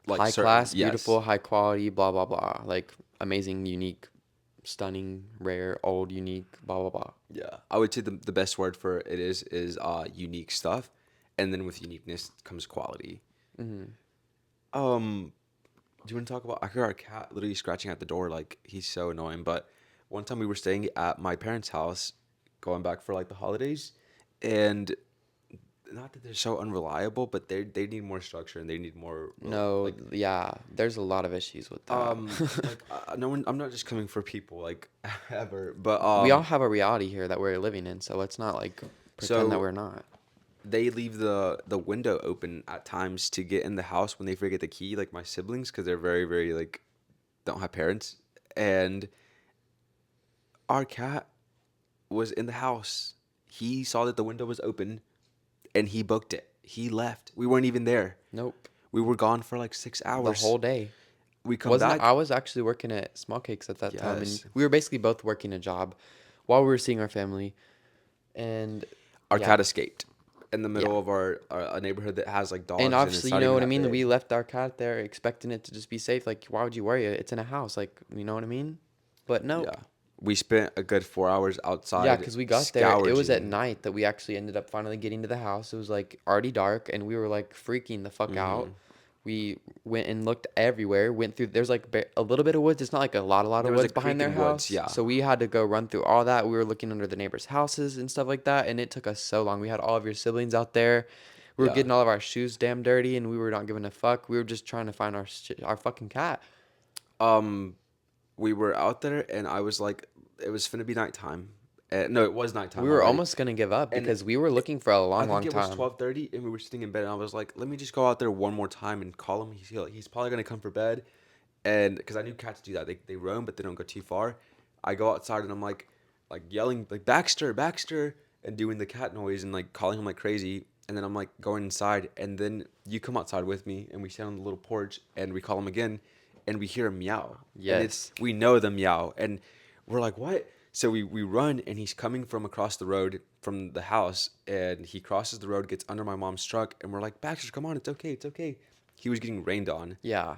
S1: like
S2: high
S1: certain
S2: class,
S1: yes.
S2: beautiful, high quality, blah blah blah. Like amazing, unique, stunning, rare, old, unique, blah blah blah.
S1: Yeah, I would say the best word for it is unique stuff, and then with uniqueness comes quality.
S2: Hmm.
S1: Um, do you want to talk about? I heard our cat literally scratching at the door, like he's so annoying. But one time we were staying at my parents' house, going back for like the holidays, and not that they're so unreliable, but they need more structure and they need more
S2: No,
S1: like
S2: yeah, there's a lot of issues with that.
S1: no one. I'm not just coming for people like ever, but
S2: We all have a reality here that we're living in, so let's not like pretend that
S1: so
S2: we're not.
S1: they leave the window open at times to get in the house when they forget the key, like my siblings, because they're very, very like don't have parents. And our cat was in the house. He saw that the window was open and he booked it. He left. We weren't even there.
S2: Nope.
S1: We were gone for like 6 hours.
S2: The whole day.
S1: We come
S2: Wasn't it?
S1: back.
S2: I was actually working at Small Cakes at that time, and
S1: Yes.
S2: we were basically both working a job while we were seeing our family. And
S1: Our
S2: yeah,
S1: cat escaped in the
S2: yeah.
S1: middle of our a neighborhood that has like
S2: And
S1: dogs and it's
S2: obviously, you
S1: not
S2: know
S1: even
S2: what I
S1: that
S2: mean? We
S1: big.
S2: left our cat there expecting it to just be safe. Like, why would you worry it? It's in a house. Like, you know what I mean? But
S1: Yeah.
S2: nope.
S1: We spent a good 4 hours
S2: Yeah,
S1: outside
S2: because we got there. It was at
S1: scourging.
S2: night that we actually ended up finally getting to the house. It was like already dark, and we were like freaking the fuck out.
S1: Hmm.
S2: We went and looked everywhere. Went through. There's like a little bit of woods. It's not like a lot of
S1: There was a
S2: woods behind
S1: creek
S2: their
S1: in woods,
S2: house.
S1: yeah.
S2: So we had to go run through all that. We were looking under the neighbors' houses and stuff like that, and it took us so long. We had all of your siblings out there. We were
S1: Yeah.
S2: getting all of our shoes damn dirty, and we were not giving a fuck. We were just trying to find our fucking cat.
S1: Um, we were out there and I was like, it was finna be nighttime. No, it was
S2: We
S1: nighttime
S2: were
S1: already.
S2: almost gonna give up
S1: And
S2: because we were looking for a
S1: I
S2: long,
S1: think
S2: long
S1: it was
S2: time.
S1: 12:30 and we were sitting in bed and I was like, let me just go out there one more time and call him. He's probably gonna come for bed. And because I knew cats do that, they roam, but they don't go too far. I go outside and I'm like yelling like Baxter, Baxter, and doing the cat noise and like calling him like crazy. And then I'm like going inside, and then you come outside with me, and we stand on the little porch, and we call him again, and we hear him meow, and it's
S2: Yes.
S1: we know the meow, and we're like what? So we run, and he's coming from across the road from the house, and he crosses the road, gets under my mom's truck, and we're like Baxter, come on, it's okay, it's okay. He was getting rained on.
S2: Yeah.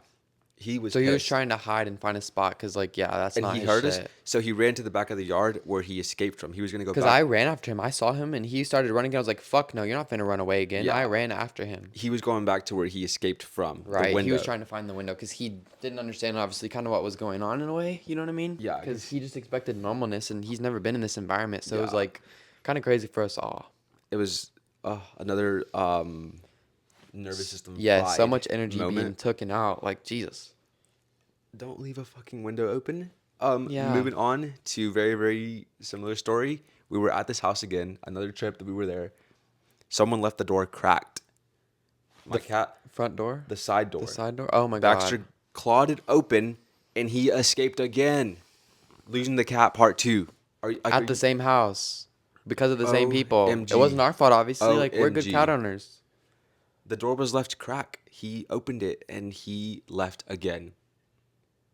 S1: He was
S2: So he was
S1: pissed.
S2: trying to hide and find a spot because, like, yeah, that's
S1: And
S2: not
S1: he
S2: his
S1: heard us,
S2: shit.
S1: so he ran to the back of the yard where he escaped from. He was gonna go
S2: Because
S1: back.
S2: I ran after him. I saw him and he started running. I was like, fuck no, you're not finna run away again. I
S1: Yeah,
S2: ran after him.
S1: he was going back to where he escaped from the
S2: Right. He was
S1: window.
S2: trying to find the window because he didn't understand, obviously, kind of what was going on in a way. You know what I mean?
S1: Yeah,
S2: Because
S1: 'cause-
S2: he just expected normalness and he's never been in this environment. So it was
S1: Yeah.
S2: like kind of crazy for us all.
S1: It was another nervous system
S2: Yeah. So
S1: fried
S2: much energy being
S1: moment.
S2: taken out. Like, Jesus.
S1: Don't leave a fucking window open.
S2: Yeah.
S1: Moving on to very very similar story. We were at this house again. Another trip that we were there. Someone left the door cracked. My cat,
S2: Front door?
S1: the side door.
S2: The side door? Oh my
S1: Baxter
S2: God.
S1: clawed it open, and he escaped again, losing the cat part two. Are
S2: At the same house. Because of the same people. It
S1: OMG.
S2: wasn't our fault, obviously. Like, we're good
S1: OMG.
S2: cat owners.
S1: The door was left crack. He opened it and he left again.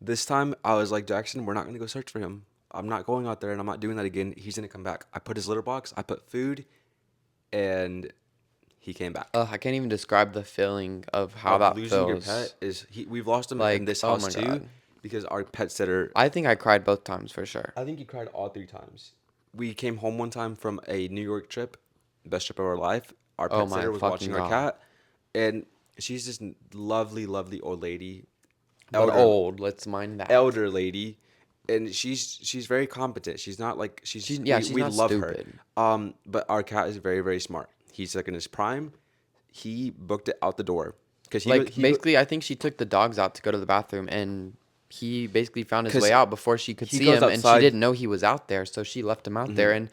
S1: This time I was like, Jackson, we're not gonna go search for him. I'm not going out there and I'm not doing that again. He's gonna come back. I put his litter box, I put food, and he came back.
S2: I can't even describe the feeling of how
S1: Of
S2: that
S1: losing your
S2: feels.
S1: pet is we've lost him in
S2: Like,
S1: this
S2: oh
S1: house
S2: my
S1: too,
S2: God.
S1: because our pet sitter.
S2: I think I cried both times for sure.
S1: I think he cried all 3 times. We came home one time from a New York trip, best trip of our life. Our
S2: Oh
S1: pet
S2: my
S1: sitter was
S2: fucking
S1: watching our
S2: God.
S1: cat, and she's this lovely, lovely old lady,
S2: But old, let's mind that.
S1: elder lady, and she's very competent. She's not like
S2: She's
S1: we
S2: not
S1: love
S2: stupid.
S1: her. But our cat is very very smart. He's like in his prime. He booked it out the door because
S2: Like, basically, I think she took the dogs out to go to the bathroom, and he basically found his
S1: 'Cause
S2: way out before she could
S1: he
S2: see
S1: goes
S2: him, and she
S1: outside-
S2: didn't know he was out there, so she left him out there, and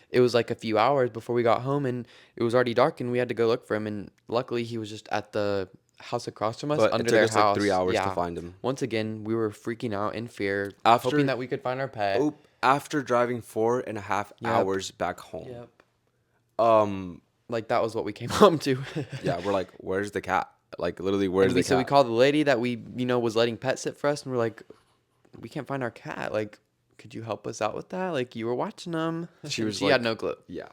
S2: it was like a few hours before we got home, and it was already dark, and we had to go look for him, and luckily he was just at the house across from us,
S1: But it
S2: under
S1: took
S2: their
S1: us, like,
S2: house.
S1: 3 hours to
S2: Yeah.
S1: find him.
S2: Once again, we were freaking out in fear,
S1: After-
S2: hoping that we could find our pet.
S1: after driving 4.5
S2: Yep.
S1: hours back home.
S2: Yep.
S1: Um,
S2: Like, that was what we came home to.
S1: yeah, we're like, where's the cat? Like literally, where's
S2: And we,
S1: the cat?
S2: so we called the lady that we, was letting pet sit for us, and we're like, we can't find our cat. Like, could you help us out with that? Like, you were watching them.
S1: She was
S2: she
S1: like-
S2: had no clue.
S1: Yeah.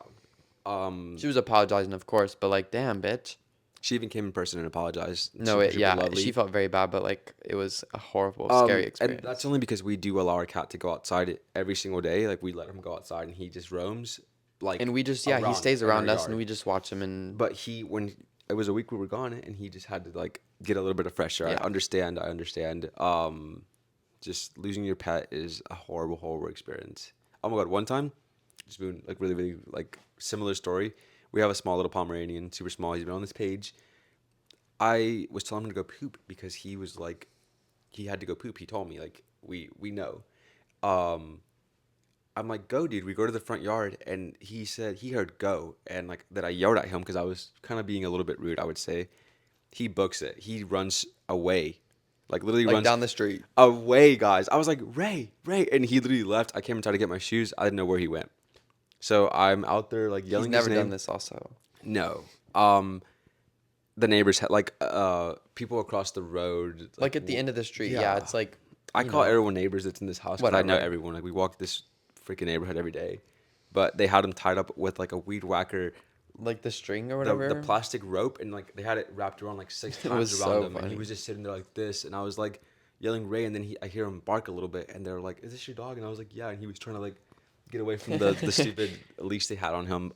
S2: She was apologizing, of course, but like, damn, bitch.
S1: She even came in person and apologized.
S2: No,
S1: Super, super
S2: yeah,
S1: lovely.
S2: she felt very bad, but like, it was a horrible, scary
S1: And
S2: experience.
S1: that's only because we do allow our cat to go outside every single day. Like we let him go outside and he just roams. Like
S2: And we just, he stays
S1: in our
S2: around us,
S1: yard.
S2: and we just watch him. And
S1: But when it was a week we were gone, and he just had to like get a little bit of fresh air.
S2: Yeah.
S1: I understand. Just losing your pet is a horrible, horrible experience. Oh my God! One time, just been like really, really like similar story. We have a small little Pomeranian, super small. He's been on this page. I was telling him to go poop because he was like, he had to go poop. He told me like we know. I'm like, go, dude. We go to the front yard, and he said he heard go, and like that I yelled at him because I was kind of being a little bit rude, I would say. He books it. He runs away, like literally
S2: like
S1: runs
S2: down the street.
S1: away, guys. I was like, Ray, and he literally left. I came and tried to get my shoes. I didn't know where he went. So I'm out there like
S2: He's
S1: yelling
S2: never
S1: his
S2: done
S1: name.
S2: this also.
S1: No. The neighbors had like people across the road.
S2: Like at the end of the street. Yeah,
S1: yeah.
S2: it's like,
S1: I
S2: you
S1: call
S2: know.
S1: everyone neighbors that's in this house because I know
S2: Whatever.
S1: everyone. Like we walk this freaking neighborhood every day, but they had him tied up with like a weed whacker,
S2: like the string or
S1: the,
S2: whatever.
S1: the plastic rope, and like they had it wrapped around like 6
S2: It
S1: times
S2: was
S1: around
S2: so
S1: him, and
S2: funny.
S1: he was just sitting there like this, and I was like yelling Ray, and then I hear him bark a little bit, and they're like, "Is this your dog?" And I was like, "Yeah," and he was trying to like get away from the stupid leash they had on him.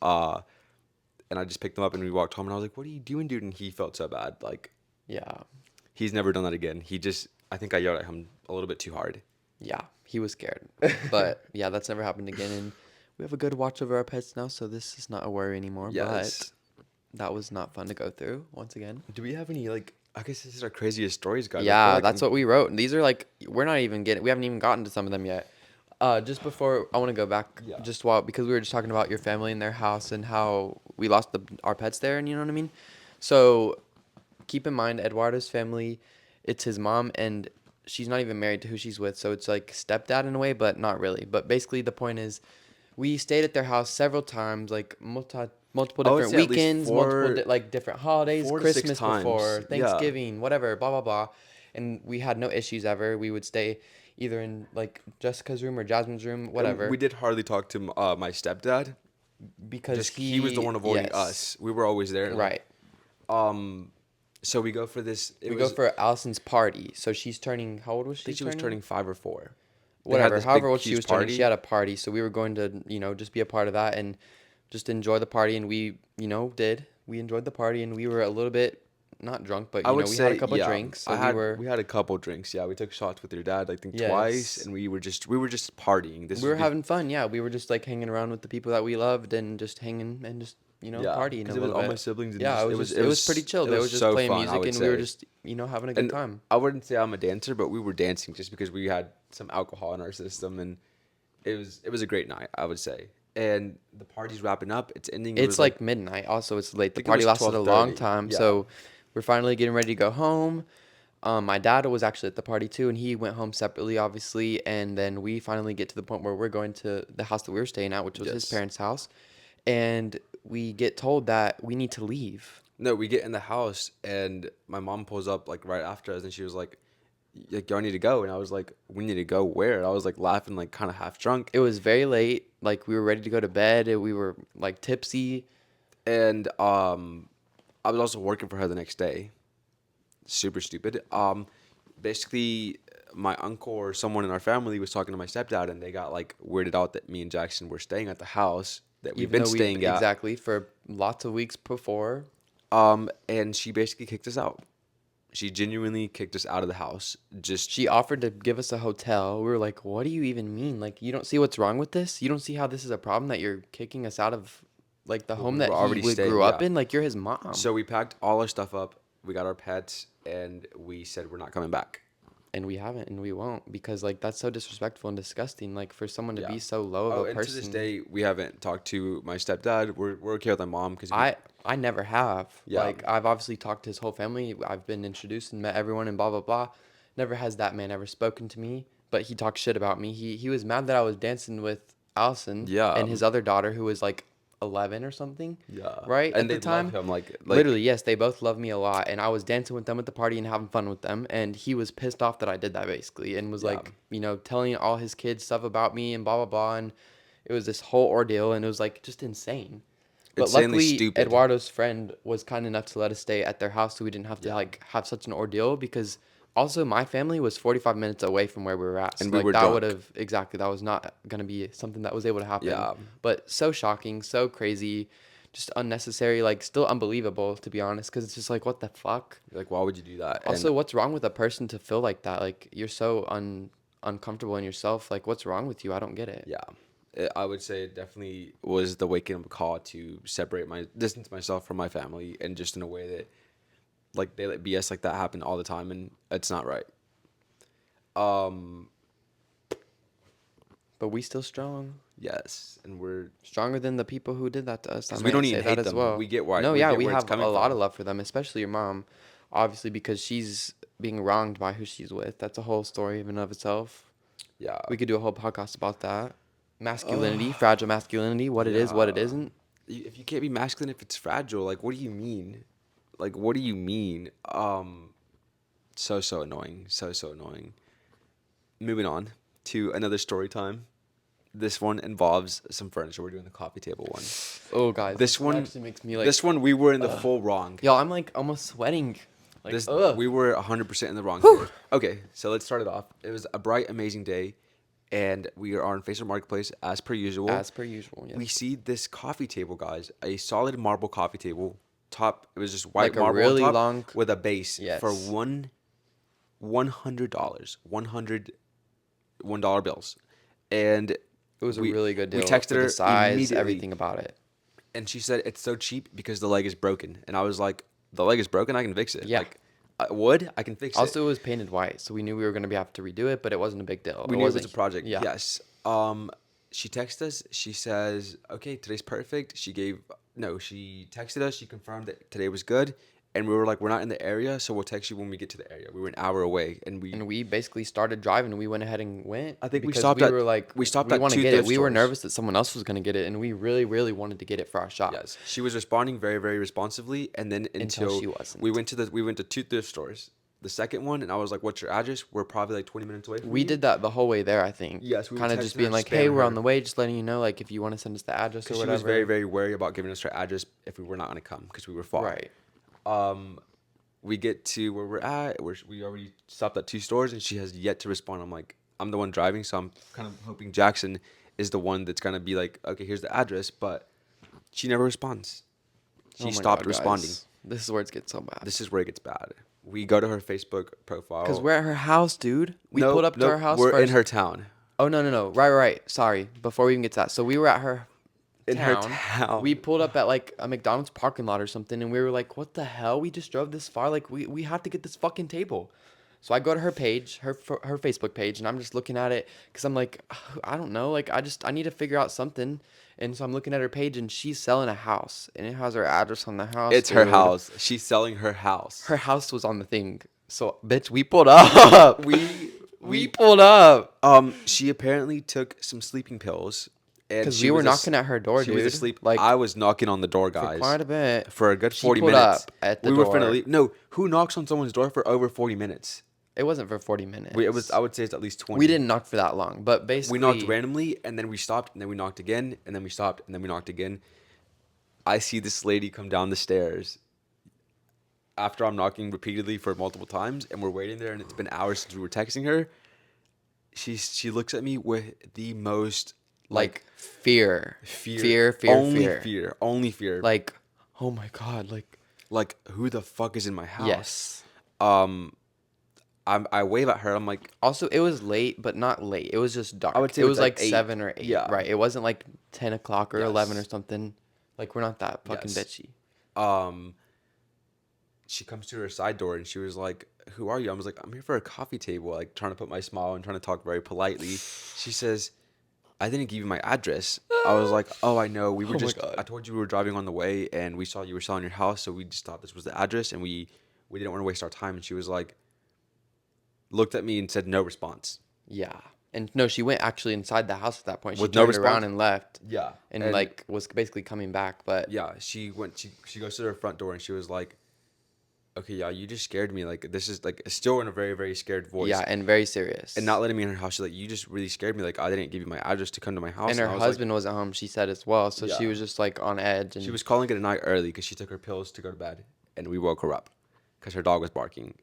S1: And I just picked him up and we walked home, and I was like, "What are you doing, dude?" And he felt so bad. Like
S2: Yeah.
S1: he's never done that again. I think I yelled at him a little bit too hard.
S2: Yeah, he was scared. But yeah, that's never happened again. And we have a good watch over our pets now, so this is not a worry anymore.
S1: Yes.
S2: But that was not fun to go through once again.
S1: Do we have any like? I guess this is our craziest stories, guys.
S2: Yeah, that's what we wrote. And these are like, we haven't even gotten to some of them yet. Just before, I want to go back
S1: Yeah.
S2: just while, because we were just talking about your family and their house and how we lost our pets there, and you know what I mean? So keep in mind, Eduardo's family, it's his mom, and she's not even married to who she's with, so it's like stepdad in a way, but not really. But basically, the point is, we stayed at their house several times, like multiple
S1: I would
S2: different
S1: say at least
S2: weekends, like different holidays,
S1: 4 to 6
S2: Christmas before,
S1: times. Yeah.
S2: Thanksgiving, whatever, blah blah blah, and we had no issues ever. We would stay either in like Jessica's room or Jasmine's room,
S1: And we
S2: whatever,
S1: did hardly talk to my stepdad.
S2: because
S1: Just he was the one avoiding
S2: yes,
S1: us. We were always there.
S2: right.
S1: Um, so we go for this. It
S2: We go
S1: was.
S2: for Allison's party. So she's turning. How old was
S1: I
S2: she
S1: think she was
S2: turning?
S1: turning 5 or 4. They had
S2: Whatever.
S1: this
S2: However
S1: big,
S2: old she
S1: huge
S2: was turning, she
S1: party.
S2: had a party. So we were going to, just be a part of that and just enjoy the party. And we, did. We enjoyed the party, and we were a little bit not drunk, but
S1: I would
S2: we had a
S1: say,
S2: couple
S1: yeah.
S2: drinks. So we were,
S1: We had a couple drinks. Yeah, we took shots with your dad. I think twice,
S2: yes,
S1: and we were just partying. This
S2: we
S1: was
S2: were having fun. Yeah, we were just like hanging around with the people that we loved and just hanging and just
S1: yeah,
S2: partying a
S1: because it was
S2: little
S1: all my
S2: bit.
S1: siblings and
S2: Yeah,
S1: just
S2: it was pretty chill.
S1: it
S2: They
S1: was
S2: was just
S1: so
S2: playing
S1: fun. I
S2: music,
S1: would
S2: and we were
S1: say.
S2: just having a good
S1: And
S2: time.
S1: I wouldn't say I'm a dancer, but we were dancing just because we had some alcohol in our system, and it was a great night, I would say. And the party's wrapping up. It's ending. It
S2: It's
S1: was like
S2: like midnight. Also, it's late.
S1: I
S2: The
S1: think it
S2: party
S1: was
S2: lasted a long
S1: 12:30.
S2: time,
S1: Yeah.
S2: so we're finally getting ready to go home. My dad was actually at the party too, and he went home separately, obviously. And then we finally get to the point where we're going to the house that we were staying at, which was his
S1: Yes.
S2: parents' house, and we get told that we need to leave.
S1: No, we get in the house and my mom pulls up like right after us and she was like, y'all need to go. And I was like, we need to go where? And I was like laughing, like kind of half drunk.
S2: It was very late. Like we were ready to go to bed. We were like tipsy.
S1: And I was also working for her the next day. Super stupid. Basically my uncle or someone in our family was talking to my stepdad and they got like weirded out that me and Jackson were staying at the house that we've
S2: Even
S1: been
S2: though we
S1: staying at.
S2: exactly for lots of weeks before.
S1: And she basically kicked us out. She genuinely kicked us out of the house. Just
S2: She offered to give us a hotel. We were like, what do you even mean? Like, you don't see what's wrong with this? You don't see how this is a problem that you're kicking us out of, like, the
S1: we
S2: home
S1: were
S2: that
S1: already
S2: grew
S1: staying,
S2: up
S1: yeah.
S2: in? Like, you're his mom.
S1: So we packed all our stuff up. We got our pets, and we said we're not coming back.
S2: And we haven't, and we won't, because, like, that's so disrespectful and disgusting. Like, for someone to
S1: Yeah.
S2: be so low of
S1: Oh,
S2: a
S1: and to this
S2: person.
S1: day, we haven't talked to my stepdad. We're okay with my mom because
S2: I never have.
S1: Yeah.
S2: Like, I've obviously talked to his whole family. I've been introduced and met everyone and blah, blah, blah. Never has that man ever spoken to me, but he talked shit about me. He was mad that I was dancing with Allison
S1: Yeah.
S2: and his other daughter, who was like 11 or something.
S1: yeah,
S2: Right?
S1: and
S2: At the
S1: they
S2: time.
S1: love him like
S2: Literally, yes, they both love me a lot. And I was dancing with them at the party and having fun with them. And he was pissed off that I did that basically and was
S1: Yeah.
S2: like, telling all his kids stuff about me and blah, blah, blah. And it was this whole ordeal and it was like just insane. But
S1: Insanely
S2: luckily,
S1: stupid.
S2: Eduardo's friend was kind enough to let us stay at their house so we didn't have to
S1: Yeah.
S2: like have such an ordeal because also my family was 45 minutes away from where we were at. So
S1: And we
S2: like
S1: were
S2: that
S1: drunk.
S2: would have exactly that was not going to be something that was able to happen.
S1: Yeah.
S2: But so shocking, so crazy, just unnecessary, like still unbelievable to be honest because it's just like what the fuck?
S1: Like, why would you do that?
S2: Also, what's wrong with a person to feel like that? Like you're so uncomfortable in yourself. Like what's wrong with you? I don't get it.
S1: Yeah. I would say it definitely was the waking up call to distance myself from my family, and just in a way that, like, they let BS like that happen all the time, and it's not right.
S2: But we still strong.
S1: Yes, and we're
S2: Stronger than the people who did that to us.
S1: 'Cause
S2: I
S1: we don't
S2: might
S1: even
S2: say
S1: hate
S2: that as
S1: them.
S2: well.
S1: We get why-
S2: No,
S1: we
S2: yeah,
S1: get
S2: we
S1: where it's
S2: have
S1: coming
S2: a lot
S1: from.
S2: of love for them, especially your mom, obviously because she's being wronged by who she's with. That's a whole story in and of itself.
S1: yeah.
S2: We could do a whole podcast about that. Masculinity, fragile masculinity, what it is, what it
S1: Yeah.
S2: isn't.
S1: If you can't be masculine if it's fragile, like, what do you mean? Like, what do you mean? So annoying, so annoying. Moving on to another story time. This one involves some furniture. We're doing the coffee table one.
S2: Oh, guys,
S1: This one
S2: actually makes me like.
S1: This one we were in the full wrong.
S2: Yo, I'm like almost sweating. Like,
S1: This
S2: ugh.
S1: we were 100% in the wrong here. Okay, so let's start it off. It was a bright, amazing day, and we are on Facebook Marketplace as per usual.
S2: As per usual, yes.
S1: We see this coffee table, guys. A solid marble coffee table. Top, it was just white
S2: Like a
S1: marble
S2: really
S1: on top
S2: long-
S1: with a base
S2: Yes.
S1: for $100, $100 bills, and
S2: It was a really good deal.
S1: We texted
S2: for
S1: her
S2: the size,
S1: immediately,
S2: everything about it.
S1: and she said it's so cheap because the leg is broken. And I was like, the leg is broken, I can fix it.
S2: Yeah.
S1: Like, I can fix
S2: Also,
S1: it.
S2: it was painted white, so we knew we were gonna have to redo it, but it wasn't a big deal.
S1: We knew it was a
S2: wasn't-
S1: project.
S2: Yeah.
S1: Yes. She texted us. She says, "Okay, today's perfect." She texted us. She confirmed that today was good, and we were like, we're not in the area, so we'll text you when we get to the area. We were an hour away, and
S2: we basically started driving, and we went ahead and went
S1: I think we
S2: because
S1: stopped
S2: we
S1: at
S2: were like,
S1: we stopped
S2: we
S1: at
S2: want to
S1: two
S2: get it.
S1: thrift
S2: We were
S1: stores.
S2: nervous that someone else was going to get it, and we really, really wanted to get it for our shop.
S1: Yes, she was responding very, very responsively, and then
S2: Until she wasn't.
S1: we went to two thrift stores. The second one, and I was like, "What's your address?" We're probably like 20 minutes away from
S2: We
S1: you.
S2: did that the whole way there, I think.
S1: Yes, we were
S2: kind of
S1: texting
S2: just
S1: her,
S2: being like, "Hey,
S1: spamming
S2: we're
S1: her.
S2: on the way. Just letting you know, like, if you want to send us the address or
S1: Because she
S2: whatever."
S1: was very, very wary about giving us her address if we were not going to come because we were far.
S2: Right.
S1: We get to where we're at. We already stopped at two stores, and she has yet to respond. I'm like, I'm the one driving, so I'm kind of hoping Jackson is the one that's gonna be like, okay, here's the address, but she never responds.
S2: Oh
S1: She
S2: my
S1: stopped
S2: God,
S1: responding.
S2: guys. This is where it gets so bad.
S1: This is where it gets bad. We go to her Facebook profile.
S2: Because we're at her house, dude. We
S1: Nope,
S2: pulled up to
S1: nope,
S2: her house
S1: We're
S2: first.
S1: in her town.
S2: Oh, no. Right. Sorry. Before we even get to that. So we were at her
S1: In her
S2: town.
S1: town.
S2: We pulled up at like a McDonald's parking lot or something, and we were like, "What the hell? We just drove this far. Like, we have to get this fucking table." So I go to her page, her Facebook page, and I'm just looking at it because I'm like, I don't know, like I need to figure out something. And so I'm looking at her page, and she's selling a house, and it has her address on the house.
S1: It's her
S2: dude.
S1: house. She's selling her house.
S2: Her house was on the thing. So, bitch, we pulled up. We pulled up.
S1: She apparently took some sleeping pills.
S2: Because we were knocking at her door,
S1: She
S2: dude.
S1: was asleep.
S2: Like,
S1: I was knocking on the door,
S2: for
S1: guys.
S2: quite a bit.
S1: For a good
S2: She
S1: 40
S2: pulled
S1: minutes.
S2: up at the
S1: we were
S2: door.
S1: finna leave. No, who knocks on someone's door for over 40 minutes?
S2: It wasn't for 40 minutes.
S1: I would say it's at least 20.
S2: We didn't knock for that long, but basically.
S1: We knocked randomly, and then we stopped, and then we knocked again, and then we stopped, and then we knocked again. I see this lady come down the stairs after I'm knocking repeatedly for multiple times, and we're waiting there, and it's been hours since we were texting her. She looks at me with the most
S2: Like, fear.
S1: Only fear.
S2: Like, oh my God.
S1: Like who the fuck is in my house?
S2: Yes.
S1: I wave at her. I'm like,
S2: Also, it was late, but not late. It was just dark.
S1: I would say
S2: it
S1: it
S2: was
S1: was like
S2: like
S1: 8.
S2: 7 or 8.
S1: Yeah.
S2: Right. It wasn't like 10 o'clock or
S1: Yes.
S2: 11 or something. Like, we're not that fucking
S1: Yes.
S2: bitchy.
S1: She comes to her side door and she was like, "Who are you?" I was like, "I'm here for a coffee table," like trying to put my smile and trying to talk very politely. She says, "I didn't give you my address." I was like, "Oh, I know. We were
S2: Oh my
S1: just.
S2: God.
S1: I told you we were driving on the way, and we saw you were selling your house, so we just thought this was the address, and we didn't want to waste our time." And she was like, looked at me and said, "No response."
S2: Yeah. And no, she went actually inside the house at that point. She
S1: With no
S2: turned around
S1: response?
S2: and left.
S1: Yeah,
S2: And like was basically coming back, but
S1: yeah, she went. She goes to her front door and she was like, "Okay, yeah, you just scared me. Like this is like still in a very, very scared voice."
S2: yeah, and very serious.
S1: And not letting me in her house. She's like, "You just really scared me. Like I didn't give you my address to come to my house."
S2: And her
S1: I was
S2: husband was at home, she said as well. So she
S1: Yeah.
S2: was just like on edge.
S1: like,
S2: And
S1: she was calling it a night early because she took her pills to go to bed, and we woke her up because her dog was barking.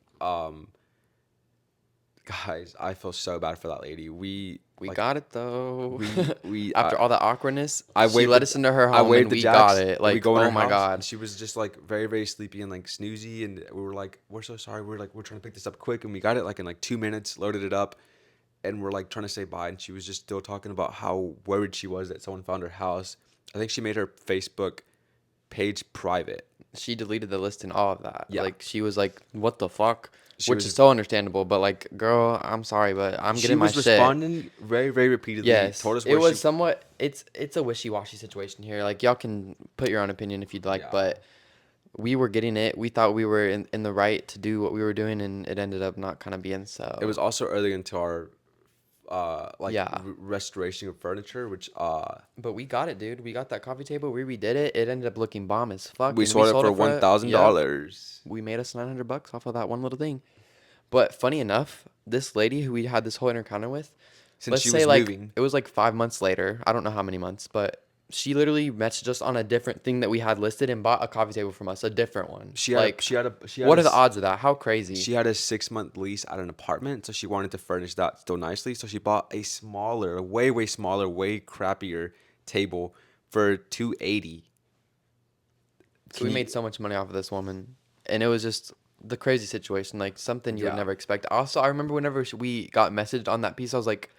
S1: Guys, I feel so bad for that lady. We like,
S2: got it though.
S1: we
S2: After all the awkwardness, she
S1: waved
S2: let
S1: at-
S2: us into her
S1: I
S2: home
S1: waved
S2: and
S1: to
S2: we
S1: Jax,
S2: got it.
S1: and
S2: Like,
S1: we go in
S2: oh
S1: her
S2: my
S1: house,
S2: God.
S1: and she was just like very, very sleepy and like snoozy, and we were like, "We're so sorry. We're trying to pick this up quick," and we got it like in like 2 minutes, loaded it up, and we're like trying to say bye, and she was just still talking about how worried she was that someone found her house. I think she made her Facebook page private.
S2: She deleted the list and all of that.
S1: Yeah.
S2: Like, she was like, what the fuck?
S1: She
S2: Which
S1: was-
S2: is so understandable. But like, girl, I'm sorry, but I'm
S1: She
S2: getting my
S1: was
S2: shit.
S1: responding very, very repeatedly.
S2: Yes,
S1: Told us
S2: it
S1: where
S2: was
S1: she,
S2: somewhat. It's a wishy-washy situation here. Like, y'all can put your own opinion if you'd like,
S1: Yeah.
S2: but we were getting it. We thought we were in the right to do what we were doing, and it ended up not kind of being so.
S1: It was also early into our
S2: Yeah.
S1: restoration of furniture, which
S2: But we got it, dude. We got that coffee table. We redid it. It ended up looking bomb as fuck.
S1: we
S2: and
S1: sold it for
S2: yeah,
S1: $1,000.
S2: we made us $900 off of that one little thing. But funny enough, this lady who we had this whole encounter with,
S1: Since
S2: let's
S1: she
S2: say
S1: was
S2: like
S1: moving.
S2: it was like 5 months later. I don't know how many months, but she literally messaged us on a different thing that we had listed and bought a coffee table from us, a different one.
S1: She had
S2: like,
S1: she had
S2: what
S1: a
S2: are the
S1: s-
S2: odds of that? How crazy?
S1: She had a 6-month lease at an apartment, so she wanted to furnish that still nicely. So she bought a smaller, way smaller, way crappier table for $280.
S2: So we made so much money off of this woman, and it was just the crazy situation, like something you would
S1: Yeah.
S2: never expect. Also, I remember whenever we got messaged on that piece, I was like,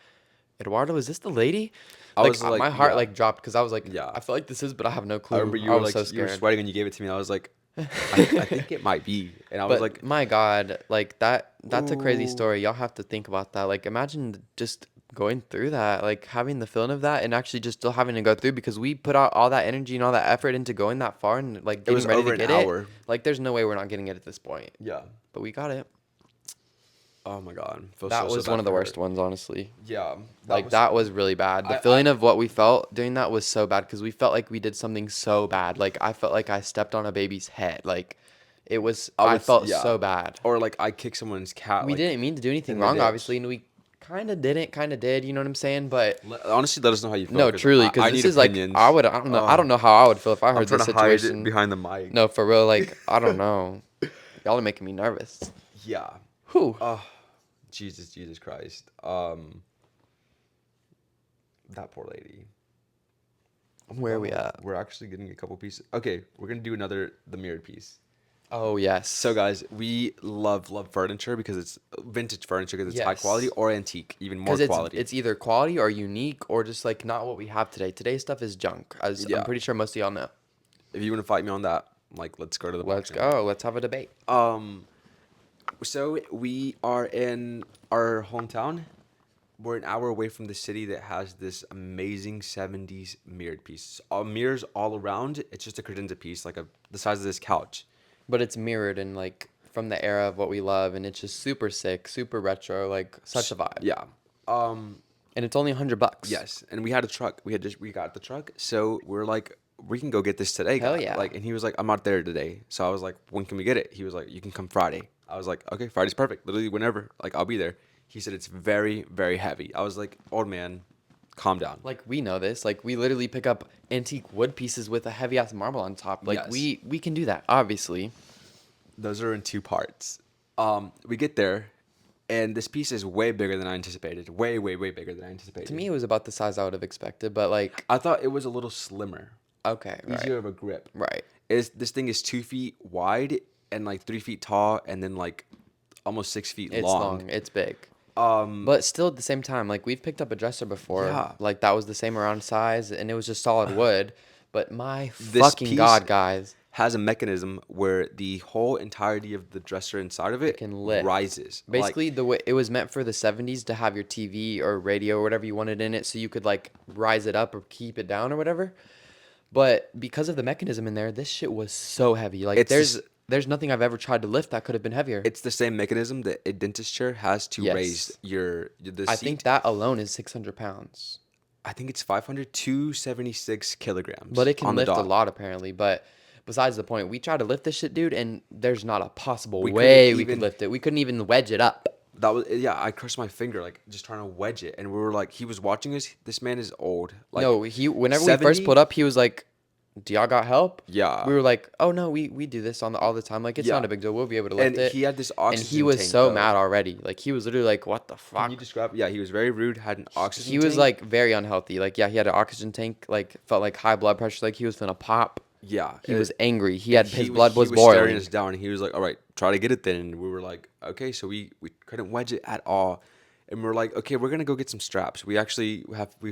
S2: Eduardo, is this the lady?
S1: I was like,
S2: my heart
S1: yeah.
S2: like dropped because I was like,
S1: Yeah.
S2: I feel like this is, but I have no clue.
S1: I remember you
S2: I
S1: were
S2: was
S1: like
S2: so
S1: you were
S2: scared.
S1: sweating when you gave it to me. I was like, I think it might be, and I was
S2: But
S1: like,
S2: my God, like that's a crazy
S1: Ooh.
S2: story. Y'all have to think about that. Like, imagine just going through that, like having the feeling of that and actually just still having to go through because we put out all that energy and all that effort into going that far and like
S1: It
S2: getting
S1: was
S2: ready to
S1: over an
S2: get it.
S1: hour.
S2: Like there's no way we're not getting it at this point.
S1: Yeah.
S2: But we got it.
S1: Oh my God. Feel
S2: That
S1: so
S2: was one
S1: bad
S2: of the
S1: for her.
S2: worst ones, honestly.
S1: Yeah.
S2: Like that was really bad. The
S1: I
S2: feeling of what we felt doing that was so bad because we felt like we did something so bad. Like I felt like I stepped on a baby's head. Like it was.
S1: I
S2: I
S1: would
S2: felt
S1: yeah.
S2: so bad.
S1: Or like I kicked someone's cat
S2: We
S1: like
S2: didn't mean to do anything
S1: in the
S2: wrong,
S1: ditch.
S2: obviously, and we kind of didn't, kind of did. You know what I'm saying? But
S1: Honestly, let us know how you feel
S2: no,
S1: because
S2: truly, because
S1: I
S2: this
S1: need
S2: is like I
S1: opinions.
S2: would. I don't know. I don't know how I would feel if I
S1: I'm
S2: heard
S1: trying
S2: this
S1: to hide it
S2: situation.
S1: behind the mic.
S2: No, for real. Like I don't know. Y'all are making me nervous.
S1: Yeah.
S2: Whew.
S1: Oh, Jesus Christ. That poor lady.
S2: Where are we at?
S1: We're actually getting a couple pieces. Okay, we're gonna do the mirrored piece.
S2: Oh yes.
S1: So guys, we love furniture because it's vintage furniture because it's high quality
S2: Yes.
S1: or antique, even more
S2: Because it's
S1: quality.
S2: it's either quality or unique or just like not what we have today. Today's stuff is junk, as I'm
S1: Yeah.
S2: pretty sure most of y'all know.
S1: If you want to fight me on that, like let's go to the
S2: Let's
S1: boxing ring.
S2: go. Let's have a debate.
S1: So we are in our hometown. We're an hour away from the city that has this amazing 70s mirrored piece. All mirrors all around. It's just a credenza piece, like the size of this couch.
S2: But it's mirrored and like from the era of what we love, and it's just super sick, super retro, like such a vibe.
S1: Yeah.
S2: And it's only $100.
S1: Yes, and we had a truck. We got the truck, so we're like, we can go get this today,
S2: Hell
S1: guy.
S2: yeah.
S1: Like, and he was like, I'm not there today. So I was like, when can we get it? He was like, you can come Friday. I was like, okay, Friday's perfect. Literally whenever. Like, I'll be there. He said it's very, very heavy. I was like, old man, calm down.
S2: Like we know this. Like we literally pick up antique wood pieces with a heavy ass marble on top. Like
S1: Yes.
S2: we can do that, obviously.
S1: Those are in two parts. We get there, and this piece is way bigger than I anticipated. Way, way, way bigger than I anticipated.
S2: To me, it was about the size I would have expected, but like,
S1: I thought it was a little slimmer,
S2: okay,
S1: easier
S2: right,
S1: of a grip.
S2: right.
S1: This thing is 2 feet wide and like 3 feet tall, and then like almost 6 feet
S2: It's
S1: long.
S2: long, it's big. But still at the same time, like we've picked up a dresser before,
S1: Yeah.
S2: like that was the same around size, and it was just solid wood. But my
S1: This
S2: fucking
S1: piece
S2: god, guys,
S1: has a mechanism where the whole entirety of the dresser inside of it
S2: can lift.
S1: rises.
S2: Basically, the way it was meant for the 70s to have your TV or radio or whatever you wanted in it, so you could like rise it up or keep it down or whatever. But because of the mechanism in there, this shit was so heavy. Like
S1: It's just-
S2: there's nothing I've ever tried to lift that could have been heavier.
S1: it's the same mechanism that a dentist chair has to
S2: Yes.
S1: raise the
S2: I
S1: seat.
S2: think that alone is 600 pounds.
S1: I think it's 500 to 76 kilograms.
S2: But it can
S1: on the
S2: lift a
S1: dot.
S2: lot apparently. But besides the point, we tried to lift this shit, dude, and there's not a possible
S1: We couldn't
S2: way we could
S1: even-
S2: lift it. We couldn't even wedge it up.
S1: That was I crushed my finger like just trying to wedge it, and we were like, he was watching us. This man is old. Like
S2: No, whenever we
S1: 70?
S2: first put up, he was like, "Do y'all got help?"
S1: Yeah.
S2: We were like, "Oh no, we do this all the time. Like it's
S1: Yeah.
S2: not a big deal. We'll be able to lift
S1: And
S2: it."
S1: he had this
S2: And
S1: oxygen
S2: he was
S1: tank,
S2: so
S1: though.
S2: mad already. Like he was literally like, "What the fuck?"
S1: Can you describe? Yeah, he was very rude. Had an oxygen.
S2: He was
S1: tank.
S2: like very unhealthy. Like yeah, he had an oxygen tank. Like felt like high blood pressure. Like he was finna pop.
S1: yeah.
S2: He was angry. His blood
S1: he
S2: was
S1: staring
S2: boiling.
S1: us down. And he was like, "All right, try to get it then." And we were like, "Okay." So we couldn't wedge it at all, and we're like, "Okay, we're gonna go get some straps." We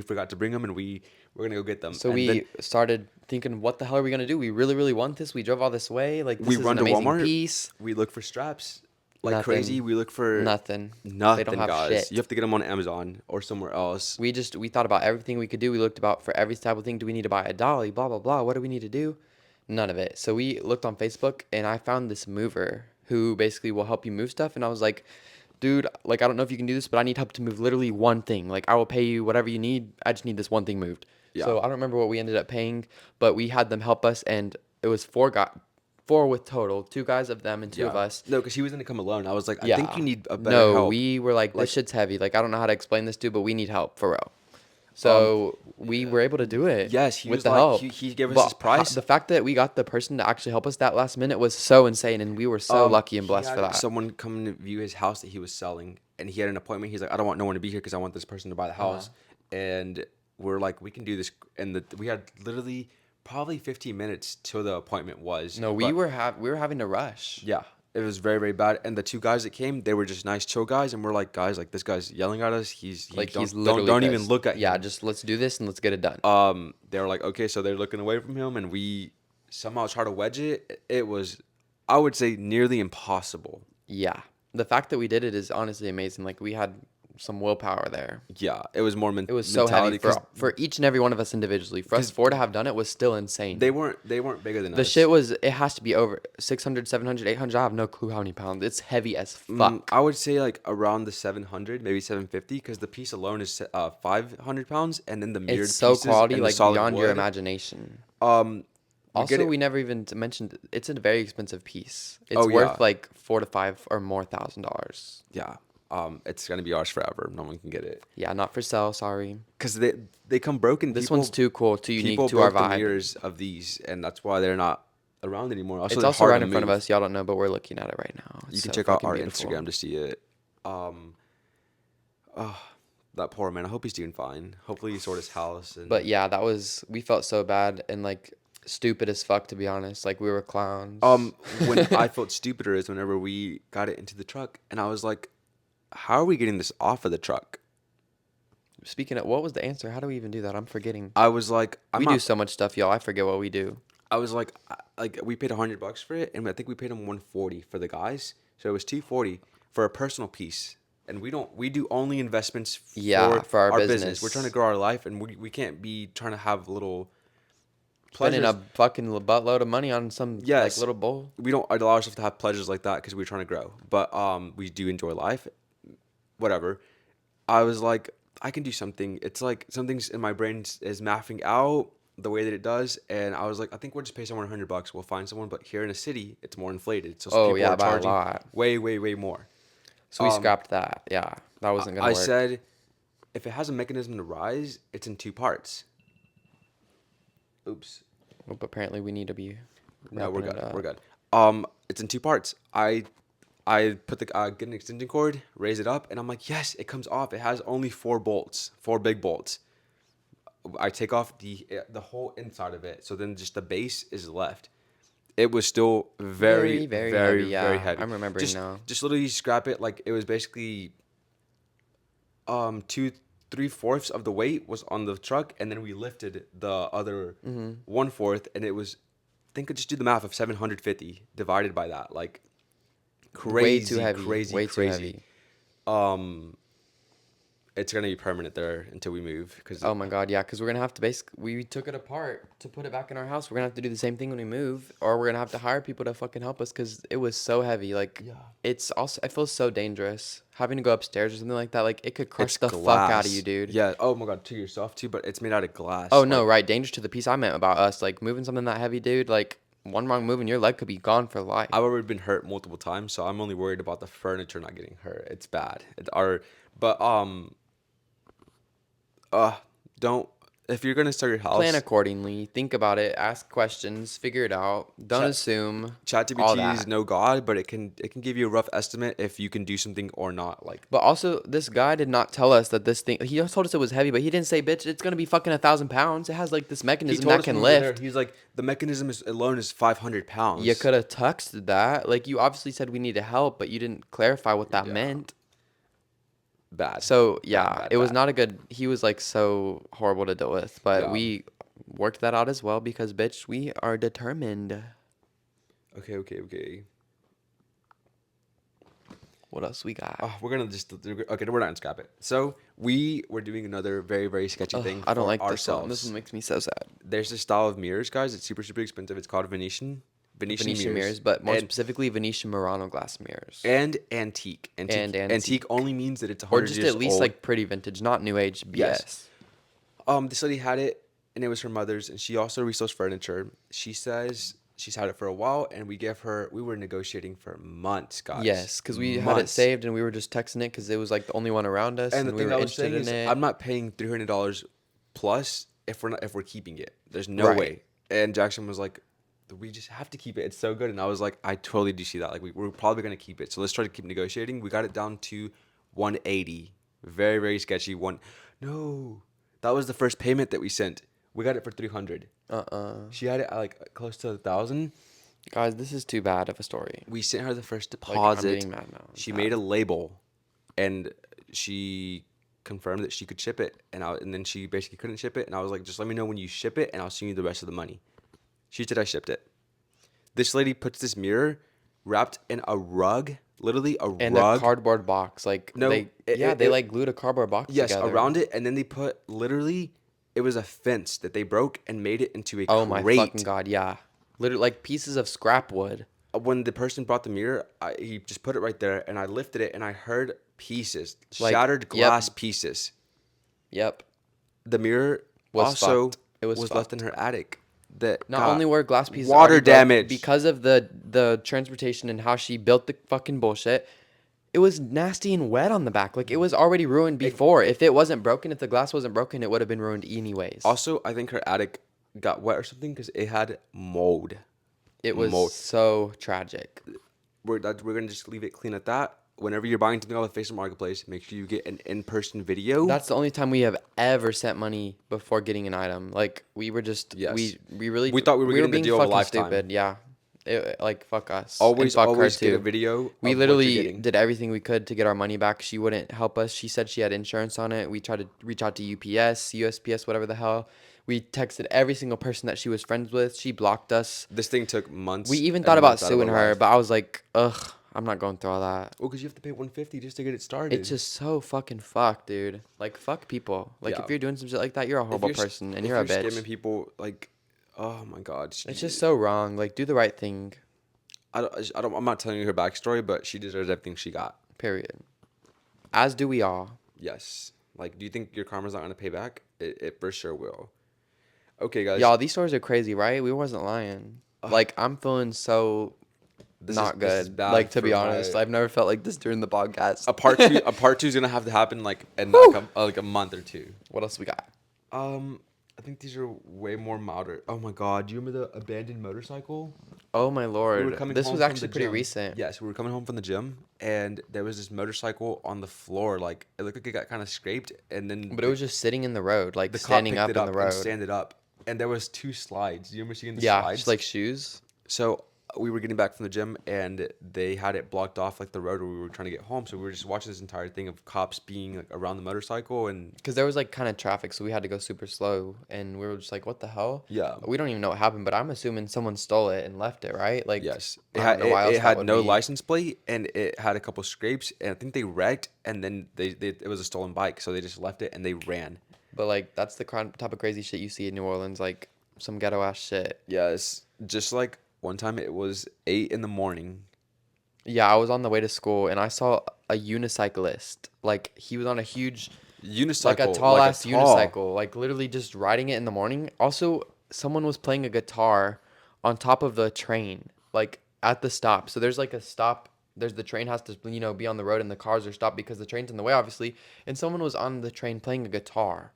S1: forgot to bring them, and we're gonna go get them.
S2: So
S1: And
S2: we
S1: then
S2: started thinking, what the hell are we gonna do? We really, really want this. We drove all this way. Like this
S1: we
S2: is
S1: run
S2: an
S1: to
S2: amazing
S1: Walmart.
S2: piece.
S1: We look for straps like
S2: Nothing.
S1: crazy. We look for
S2: Nothing.
S1: Nothing,
S2: They don't have
S1: guys.
S2: shit.
S1: You have to get them on Amazon or somewhere else.
S2: We thought about everything we could do. We looked about for every type of thing. Do we need to buy a dolly? Blah blah blah. What do we need to do? None of it. So we looked on Facebook and I found this mover who basically will help you move stuff. And I was like, dude, like I don't know if you can do this, but I need help to move literally one thing. Like I will pay you whatever you need. I just need this one thing moved.
S1: Yeah.
S2: So I don't remember what we ended up paying, but we had them help us, and it was four with total, 2 guys of them and 2 of us.
S1: No, because he was gonna come alone. I was like, I
S2: Yeah.
S1: think you need a better
S2: No,
S1: help.
S2: we were like, this
S1: Like-
S2: shit's heavy. Like I don't know how to explain this, dude, but we need help for real. So we were able to do it.
S1: Yes, he
S2: with
S1: was
S2: the
S1: like-
S2: help.
S1: he gave us
S2: But
S1: his price.
S2: The fact that we got the person to actually help us that last minute was so insane, and we were so lucky and
S1: He
S2: blessed
S1: had
S2: for that.
S1: Someone come to view his house that he was selling, and he had an appointment. He's like, I don't want no one to be here because I want this person to buy the house. And we're like, we can do this. And we had literally probably 15 minutes till the appointment was.
S2: No, we were having to rush.
S1: Yeah, it was very, very bad. And the 2 guys that came, they were just nice, chill guys. And we're like, guys, like this guy's yelling at us. He's
S2: Literally
S1: don't even
S2: pissed.
S1: look at him.
S2: Yeah, just let's do this and let's get it done.
S1: They were like, okay, so they're looking away from him, and we somehow try to wedge it. It was, I would say, nearly impossible.
S2: Yeah. The fact that we did it is honestly amazing. Like we had some willpower there.
S1: Yeah, it was more
S2: It was so heavy
S1: mentality because
S2: for each and every one of us individually. For us four to have done it was still insane.
S1: they weren't bigger than
S2: The
S1: us.
S2: shit was, it has to be over 600, 700, 800. I have no clue how many pounds. It's heavy as fuck.
S1: I would say like around the 700, maybe 750, because the piece alone is 500 pounds, and then the mirrored
S2: It's so
S1: pieces
S2: quality,
S1: and the
S2: like
S1: solid
S2: beyond your
S1: wood.
S2: imagination.
S1: We get
S2: Also,
S1: it.
S2: we never even mentioned it's a very expensive piece. It's
S1: Oh,
S2: worth
S1: yeah.
S2: like $4 to $5 or more $1,000.
S1: Yeah. It's gonna be ours forever. No one can get it
S2: Yeah, not for sale. Sorry.
S1: because they come broken.
S2: This one's too cool, too unique
S1: People
S2: to our
S1: broke the
S2: vibe.
S1: mirrors of these, and that's why they're not around anymore. Also,
S2: It's
S1: they're
S2: also
S1: hard
S2: right
S1: to
S2: in front of
S1: move.
S2: us. Y'all don't know, but we're looking at it right now. It's
S1: You can
S2: so
S1: check out
S2: fucking
S1: our
S2: beautiful.
S1: Instagram to see it. That poor man. I hope he's doing fine. Hopefully, he sorted his house. And
S2: But yeah, we felt so bad and like stupid as fuck, to be honest. Like we were clowns.
S1: when I felt stupider is whenever we got it into the truck, and I was like, "How are we getting this off of the truck?"
S2: Speaking of, what was the answer? How do we even do that? I'm forgetting.
S1: I was like, "I'm
S2: We
S1: not."
S2: do so much stuff, y'all. I forget what we do.
S1: I was like we paid $100 for it, and I think we paid them 140 for the guys, so it was 240 for a personal piece. And we do only investments
S2: Yeah, for our
S1: business.
S2: business.
S1: We're trying to grow our life, and we can't be trying to have little
S2: Spending
S1: pleasures.
S2: a fucking buttload of money on some like
S1: Yes,
S2: little bowl.
S1: we don't allow ourselves to have pleasures like that because we're trying to grow. But we do enjoy life. Whatever. I was like, I can do something. It's like something's in my brain is mapping out the way that it does, and I was like, I think we'll just pay someone $100. We'll find someone, but here in a city, it's more inflated, so
S2: Oh
S1: people
S2: yeah,
S1: are
S2: by a
S1: charging
S2: lot.
S1: way, way, way more.
S2: So we scrapped that. Yeah, that wasn't gonna
S1: I
S2: work.
S1: said, if it has a mechanism to rise, it's in two parts. Oops.
S2: But apparently we need to be.
S1: No, we're
S2: wrapping it
S1: good.
S2: up.
S1: We're good. It's in two parts. I put the get an extension cord, raise it up, and I'm like, yes, it comes off. It has only 4 bolts, 4 big bolts. I take off the whole inside of it, so then just the base is left. It was still very,
S2: Very, very
S1: very,
S2: heavy,
S1: very
S2: yeah.
S1: heavy.
S2: I'm remembering
S1: just,
S2: now.
S1: Just literally scrap it. Like it was basically 2 3/4 of the weight was on the truck, and then we lifted the other
S2: Mm-hmm.
S1: 1/4, and it was. Think just do the math of 750 divided by that, like crazy,
S2: Way too heavy.
S1: crazy,
S2: Way too
S1: crazy.
S2: heavy.
S1: It's gonna be permanent there until we move. Cause
S2: Oh my god, yeah, because we're gonna have to we took it apart to put it back in our house. We're gonna have to do the same thing when we move, or we're gonna have to hire people to fucking help us because it was so heavy. Like,
S1: Yeah.
S2: it's also, I feel so dangerous having to go upstairs or something like that. Like, it could crush
S1: it's
S2: the fuck out of you, dude.
S1: Yeah. Oh my god, to yourself too, but it's made out of glass.
S2: Oh no,
S1: Like,
S2: right, dangerous to the piece. I meant about us, like moving something that heavy, dude. Like, one wrong move and your leg could be gone for life.
S1: I've already been hurt multiple times, so I'm only worried about the furniture not getting hurt. It's bad. But don't if you're gonna start your house.
S2: Plan accordingly. Think about it. Ask questions. Figure it out. Don't
S1: Chat-
S2: assume. All
S1: ChatGPT is
S2: that.
S1: no god, but it can give you a rough estimate if you can do something or not. Like
S2: But also, this guy did not tell us that this thing. He just told us it was heavy, but he didn't say, "Bitch, it's gonna be fucking 1,000 pounds." It has like this
S1: he
S2: mechanism
S1: told
S2: that
S1: us
S2: can
S1: when we were there,
S2: lift.
S1: he's like the mechanism alone is 500 pounds.
S2: You could have texted that. Like, you obviously said we needed help, but you didn't clarify what that
S1: Yeah.
S2: meant.
S1: Bad.
S2: So yeah,
S1: bad,
S2: it was
S1: bad.
S2: not a good. He was like so horrible to deal with, but
S1: Yeah.
S2: we worked that out as well because, bitch, we are determined.
S1: Okay.
S2: What else we got?
S1: We're gonna just okay. We're not gonna scrap it. So we were doing another very very sketchy
S2: Ugh,
S1: thing.
S2: I don't
S1: for
S2: like
S1: ourselves.
S2: this one. This one makes me so sad.
S1: There's this style of mirrors, guys. It's super super expensive. It's called Venetian
S2: Mirrors, but more
S1: and,
S2: specifically Venetian Murano glass mirrors.
S1: and antique.
S2: And
S1: Antique
S2: antique.
S1: only means that it's
S2: Or
S1: 100
S2: just
S1: years
S2: at least
S1: old.
S2: like pretty vintage, not new age BS.
S1: Yes. This lady had it, and it was her mother's, and she also resells furniture. She says she's had it for a while, and we were negotiating for months, guys.
S2: Yes, because we had it
S1: Months.
S2: saved and we were just texting it because it was like the only one around us,
S1: And
S2: and
S1: the
S2: we
S1: thing
S2: were
S1: I was saying
S2: interested in
S1: is,
S2: it.
S1: I'm not paying $300 plus if we're keeping it. There's no
S2: Right.
S1: way. And Jackson was like, we just have to keep it. It's so good. And I was like, I totally do see that. Like we're probably gonna keep it. So let's try to keep negotiating. We got it down to 180. Very very sketchy. No, that was the first payment that we sent. We got it for 300. She had it at like close to 1,000.
S2: Guys, this is too bad of a story.
S1: We sent her the first
S2: Like, I'm
S1: deposit.
S2: getting mad now.
S1: She made a label, and she confirmed that she could ship it. And then she basically couldn't ship it. And I was like, just let me know when you ship it, and I'll send you the rest of the money. She said I shipped it. This lady puts this mirror wrapped in a rug, literally a
S2: And a
S1: rug.
S2: cardboard box. Like
S1: No,
S2: they like glued a cardboard box
S1: yes,
S2: together.
S1: around it, and then they put literally, it was a fence that they broke and made it into a
S2: Oh my fucking
S1: crate.
S2: god, yeah. Literally like pieces of scrap wood.
S1: When the person brought the mirror, he just put it right there, and I lifted it, and I heard pieces,
S2: Like,
S1: shattered
S2: yep,
S1: glass pieces.
S2: yep.
S1: The mirror
S2: Was
S1: also
S2: fucked. It was
S1: was left in
S2: fucked.
S1: her attic that
S2: Not only
S1: got
S2: were glass pieces already
S1: water
S2: broke
S1: damage.
S2: because of the transportation and how she built the fucking bullshit, it was nasty and wet on the back. Like it was already ruined
S1: It,
S2: before. If it wasn't broken, if the glass wasn't broken, it would have been ruined anyways.
S1: also, I think her attic got wet or something because it had mold.
S2: It was
S1: Mold.
S2: so tragic.
S1: We're gonna just leave it clean at that. Whenever you're buying something off of Facebook Marketplace, make sure you get an in-person video.
S2: That's the only time we have ever sent money before getting an item. Like we were just
S1: Yes.
S2: we really
S1: We thought we were getting the
S2: being
S1: deal of a
S2: fucking
S1: lifetime.
S2: stupid. Yeah, like fuck us and
S1: Always,
S2: fuck her
S1: always get a
S2: too.
S1: video
S2: We
S1: of what you're
S2: literally
S1: getting.
S2: did everything we could to get our money back. She wouldn't help us. She said she had insurance on it. We tried to reach out to UPS, USPS, whatever the hell. We texted every single person that she was friends with. She blocked us.
S1: This thing took months.
S2: We even
S1: and
S2: thought about
S1: months out of
S2: suing
S1: our
S2: her,
S1: life.
S2: but I was like, ugh, I'm not going through all that.
S1: Well, because you have to pay $150 just to get it started.
S2: It's just so fucking fucked, dude. Like, fuck people. Like,
S1: Yeah.
S2: if you're doing some shit like that, you're a
S1: If
S2: horrible
S1: you're
S2: person and
S1: if
S2: you're a bitch.
S1: scamming people, like, oh my god,
S2: It's just so wrong. Like, do the right thing.
S1: I'm not telling you her backstory, but she deserves everything she got.
S2: Period. As do we all.
S1: Yes. Like, do you think your karma's not gonna pay back? It for sure will. Okay, guys.
S2: Y'all, these stories are crazy, right? We wasn't lying. Like, I'm feeling so not
S1: this is
S2: good.
S1: bad
S2: Like, to
S1: for
S2: be honest,
S1: my-
S2: I've never felt like this during the podcast.
S1: A part two is gonna have to happen like in like a month or two.
S2: What else we got?
S1: I think these are way more milder. Oh my god, do you remember the abandoned motorcycle?
S2: Oh my
S1: We
S2: lord.
S1: were coming
S2: This
S1: home
S2: was
S1: from
S2: actually
S1: the
S2: pretty
S1: gym.
S2: recent.
S1: Yes, we were coming home from the gym, and there was this motorcycle on the floor. Like it looked like it got kind of scraped, and then
S2: But it was just sitting in the road, like
S1: the cop
S2: standing
S1: picked
S2: up
S1: it
S2: in
S1: up
S2: the
S1: and
S2: road.
S1: standed up, and there was two slides. Do you remember seeing the
S2: Yeah,
S1: slides?
S2: just like shoes.
S1: So we were getting back from the gym, and they had it blocked off like the road where we were trying to get home. So we were just watching this entire thing of cops being like around the motorcycle, and
S2: Because there was like kind of traffic, so we had to go super slow, and we were just like, "What the hell?"
S1: yeah.
S2: We don't even know what happened, but I'm assuming someone stole it and left it, right? Like,
S1: Yes,
S2: I don't know why else
S1: it
S2: that
S1: had
S2: would
S1: no
S2: be.
S1: license plate, and it had a couple scrapes, and I think they wrecked, and then it was a stolen bike, so they just left it and they ran.
S2: But like, that's the type of crazy shit you see in New Orleans, like some ghetto ass shit.
S1: Yes, just like one time it was 8 in the morning.
S2: Yeah, I was on the way to school and I saw a unicyclist. Like, he was on a huge,
S1: Unicycle,
S2: like a tall
S1: like
S2: ass unicycle, like literally just riding it in the morning. Also, someone was playing a guitar on top of the train, like at the stop. So there's like a stop. There's the train has to, be on the road and the cars are stopped because the train's in the way, obviously. And someone was on the train playing a guitar.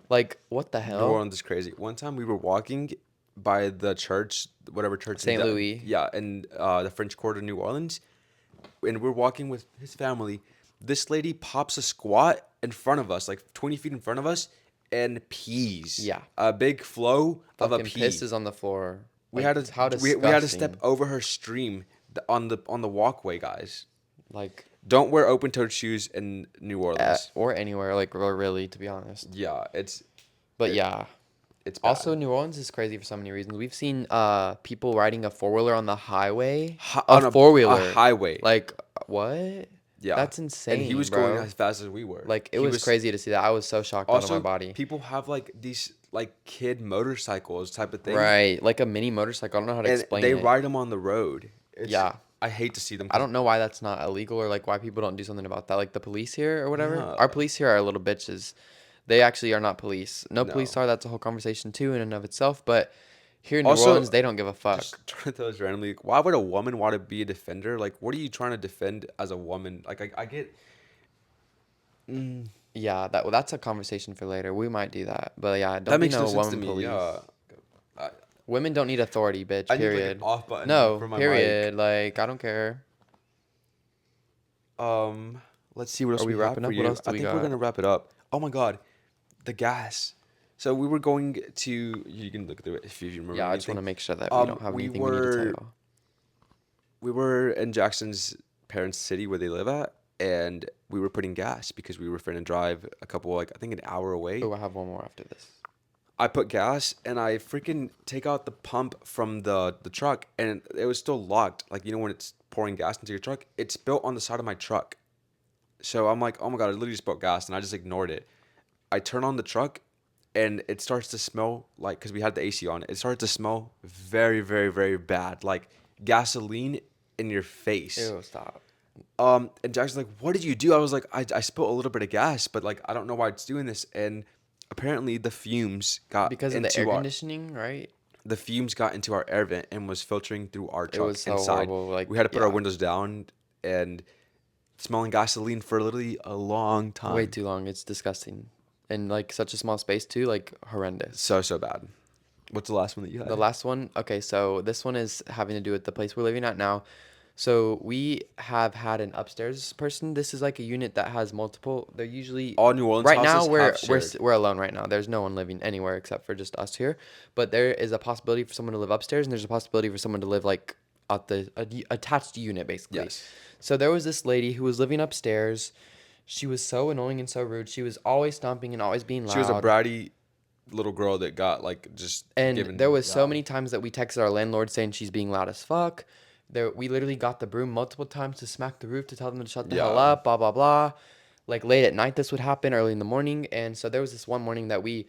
S2: Like, what the
S1: New
S2: hell?
S1: Orleans is crazy. One time we were walking by the church, whatever church.
S2: St. Louis.
S1: Yeah, in the French Quarter, New Orleans, and we're walking with his family. This lady pops a squat in front of us, like 20 feet in front of us, and pees.
S2: Yeah.
S1: A big flow of a
S2: Fucking
S1: pee.
S2: pisses on the floor.
S1: We
S2: Like,
S1: had to
S2: how
S1: we had to step
S2: disgusting.
S1: over her stream on the walkway, guys.
S2: Like,
S1: Don't wear open-toed shoes in New Orleans.
S2: or anywhere, like, or really, to be honest.
S1: Yeah,
S2: But
S1: it-
S2: yeah.
S1: it's bad.
S2: Also, New Orleans is crazy for so many reasons. We've seen people riding a four-wheeler on the highway.
S1: On
S2: A four-wheeler.
S1: a highway.
S2: Like, what?
S1: Yeah,
S2: That's insane,
S1: And he was
S2: bro.
S1: going as fast as we were.
S2: Like, it
S1: He
S2: was crazy to see that. I was so shocked out of
S1: Also,
S2: my body.
S1: people have like these like kid motorcycles type of thing,
S2: Right. Like a mini motorcycle. I don't know how to
S1: and
S2: explain
S1: they
S2: it.
S1: ride them on the road.
S2: Yeah.
S1: I hate to see them.
S2: I don't know why that's not illegal or like why people don't do something about that. Like the police here or whatever.
S1: No.
S2: Our police here are little bitches. They actually are not police. No,
S1: No.
S2: police are. That's a whole conversation too in and of itself. But here in New
S1: Also,
S2: Orleans, they don't give a fuck.
S1: Just trying to throw this randomly. Like, why would a woman want to be a defender? Like, what are you trying to defend as a woman? Like, I get.
S2: Yeah, that's a conversation for later. We might do that. But yeah,
S1: That
S2: don't be
S1: makes no
S2: no
S1: sense to
S2: woman
S1: me.
S2: police.
S1: Yeah. I,
S2: Women don't need authority, bitch.
S1: I need like
S2: Period.
S1: an off button
S2: No,
S1: for my
S2: period. Like, I don't care.
S1: mic. Let's see what else
S2: Are we
S1: we
S2: wrapping
S1: have
S2: up?
S1: for
S2: What
S1: you.
S2: else do
S1: I
S2: we
S1: think we're
S2: got?
S1: gonna wrap it up. Oh my god, the gas. So we were going to. You can look through it if you remember.
S2: Yeah, I just want to make sure that we don't have
S1: we
S2: anything we need to
S1: were-
S2: tell.
S1: We were in Jackson's parents' city where they live at, and we were putting gas because we were finna drive a couple, like I think an hour away.
S2: Oh, I have one more after this.
S1: I put gas and I freaking take out the pump from the truck, and it was still locked. Like, you know, when it's pouring gas into your truck, it spilled on the side of my truck. So I'm like, oh my God, I literally just spilled gas, and I just ignored it. I turn on the truck, and it starts to smell like, because we had the AC on, it started to smell very, very, very bad, like gasoline in your face.
S2: Ew, stop.
S1: And Jackson's like, what did you do? I was like, I spilled a little bit of gas, but like, I don't know why it's doing this. And apparently the fumes got
S2: Because of the air
S1: into our,
S2: conditioning, right?
S1: the fumes got into our air vent and was filtering through our
S2: It
S1: truck
S2: was so
S1: inside.
S2: horrible. Like,
S1: We had to put our
S2: yeah,
S1: windows down and smelling gasoline for literally a long
S2: way
S1: time.
S2: too long. It's disgusting. And like such a small space too, like horrendous.
S1: So bad. What's the last one that you
S2: The
S1: had?
S2: last one, okay, so this one is having to do with the place we're living at now. So we have had an upstairs person. This is like a unit that has multiple. They're usually
S1: All New Orleans
S2: right now
S1: houses
S2: we're
S1: have
S2: we're
S1: shared.
S2: we're alone right now. There's no one living anywhere except for just us here. But there is a possibility for someone to live upstairs, and there's a possibility for someone to live like at the attached unit basically.
S1: Yes.
S2: So there was this lady who was living upstairs. She was so annoying and so rude. She was always stomping and always being
S1: She was a
S2: loud.
S1: bratty little girl that got like just
S2: And there
S1: given.
S2: was so
S1: Yeah.
S2: many times that we texted our landlord saying she's being loud as fuck. There, we literally got the broom multiple times to smack the roof to tell them to shut the hell
S1: Yeah.
S2: up, blah blah blah. Like late at night, this would happen, early in the morning, and so there was this one morning that we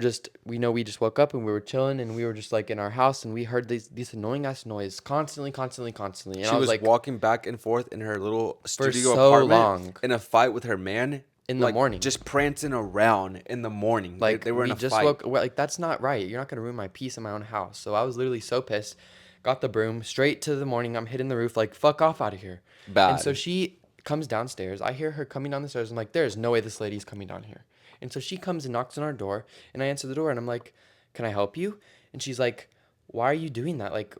S2: just woke up and we were chilling and we were just like in our house and we heard this annoying ass noise constantly, and
S1: She
S2: I was
S1: was
S2: like,
S1: walking back and forth in her little
S2: for
S1: studio
S2: so
S1: apartment
S2: long
S1: in a fight with her man.
S2: in the
S1: Like
S2: morning.
S1: just prancing around in the morning.
S2: Like
S1: They were in
S2: we
S1: a
S2: just
S1: fight.
S2: woke well, like that's not right. You're not gonna ruin my peace in my own house. So I was literally so pissed. Got the broom straight to the morning. I'm hitting the roof like fuck off out of here. And so
S1: Bad.
S2: she comes downstairs. I hear her coming down the stairs. I'm like, there's no way this lady's coming down here. And so she comes and knocks on our door, and I answer the door, and I'm like, can I help you? And she's like, why are you doing that? Like,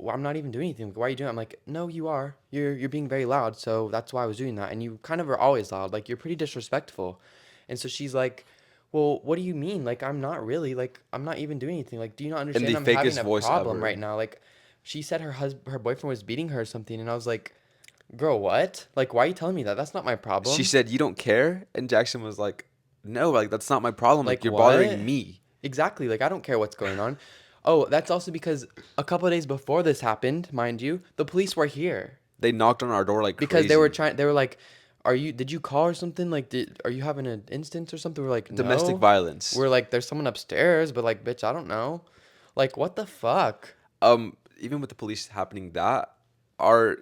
S2: I'm not even doing anything. Like, why are you doing it? I'm like, no, you are. You're being very loud. So that's why I was doing that. And you kind of are always loud. Like, you're pretty disrespectful. And so she's like, well, what do you mean? Like, I'm not really. Like, I'm not even doing anything. Like, do you not
S1: In
S2: understand
S1: the
S2: I'm having
S1: fakest
S2: a
S1: voice
S2: problem
S1: ever.
S2: right now? Like, she said her boyfriend was beating her or something. And I was like, girl, what? Like, why are you telling me that? That's not my problem.
S1: She said, "You don't care," and Jackson was like, "No, like that's not my problem. Like
S2: Like,
S1: you're
S2: what?
S1: bothering me."
S2: Exactly. Like, I don't care what's going on. Oh, that's also because a couple of days before this happened, mind you, the police were here
S1: They knocked on our door like
S2: because
S1: crazy.
S2: they were like, did you call or something? Like, are you having an instance or something? We're like,
S1: Domestic
S2: no.
S1: violence.
S2: We're like, there's someone upstairs, but like, bitch, I don't know. Like, what the fuck?
S1: Even with the police happening, that our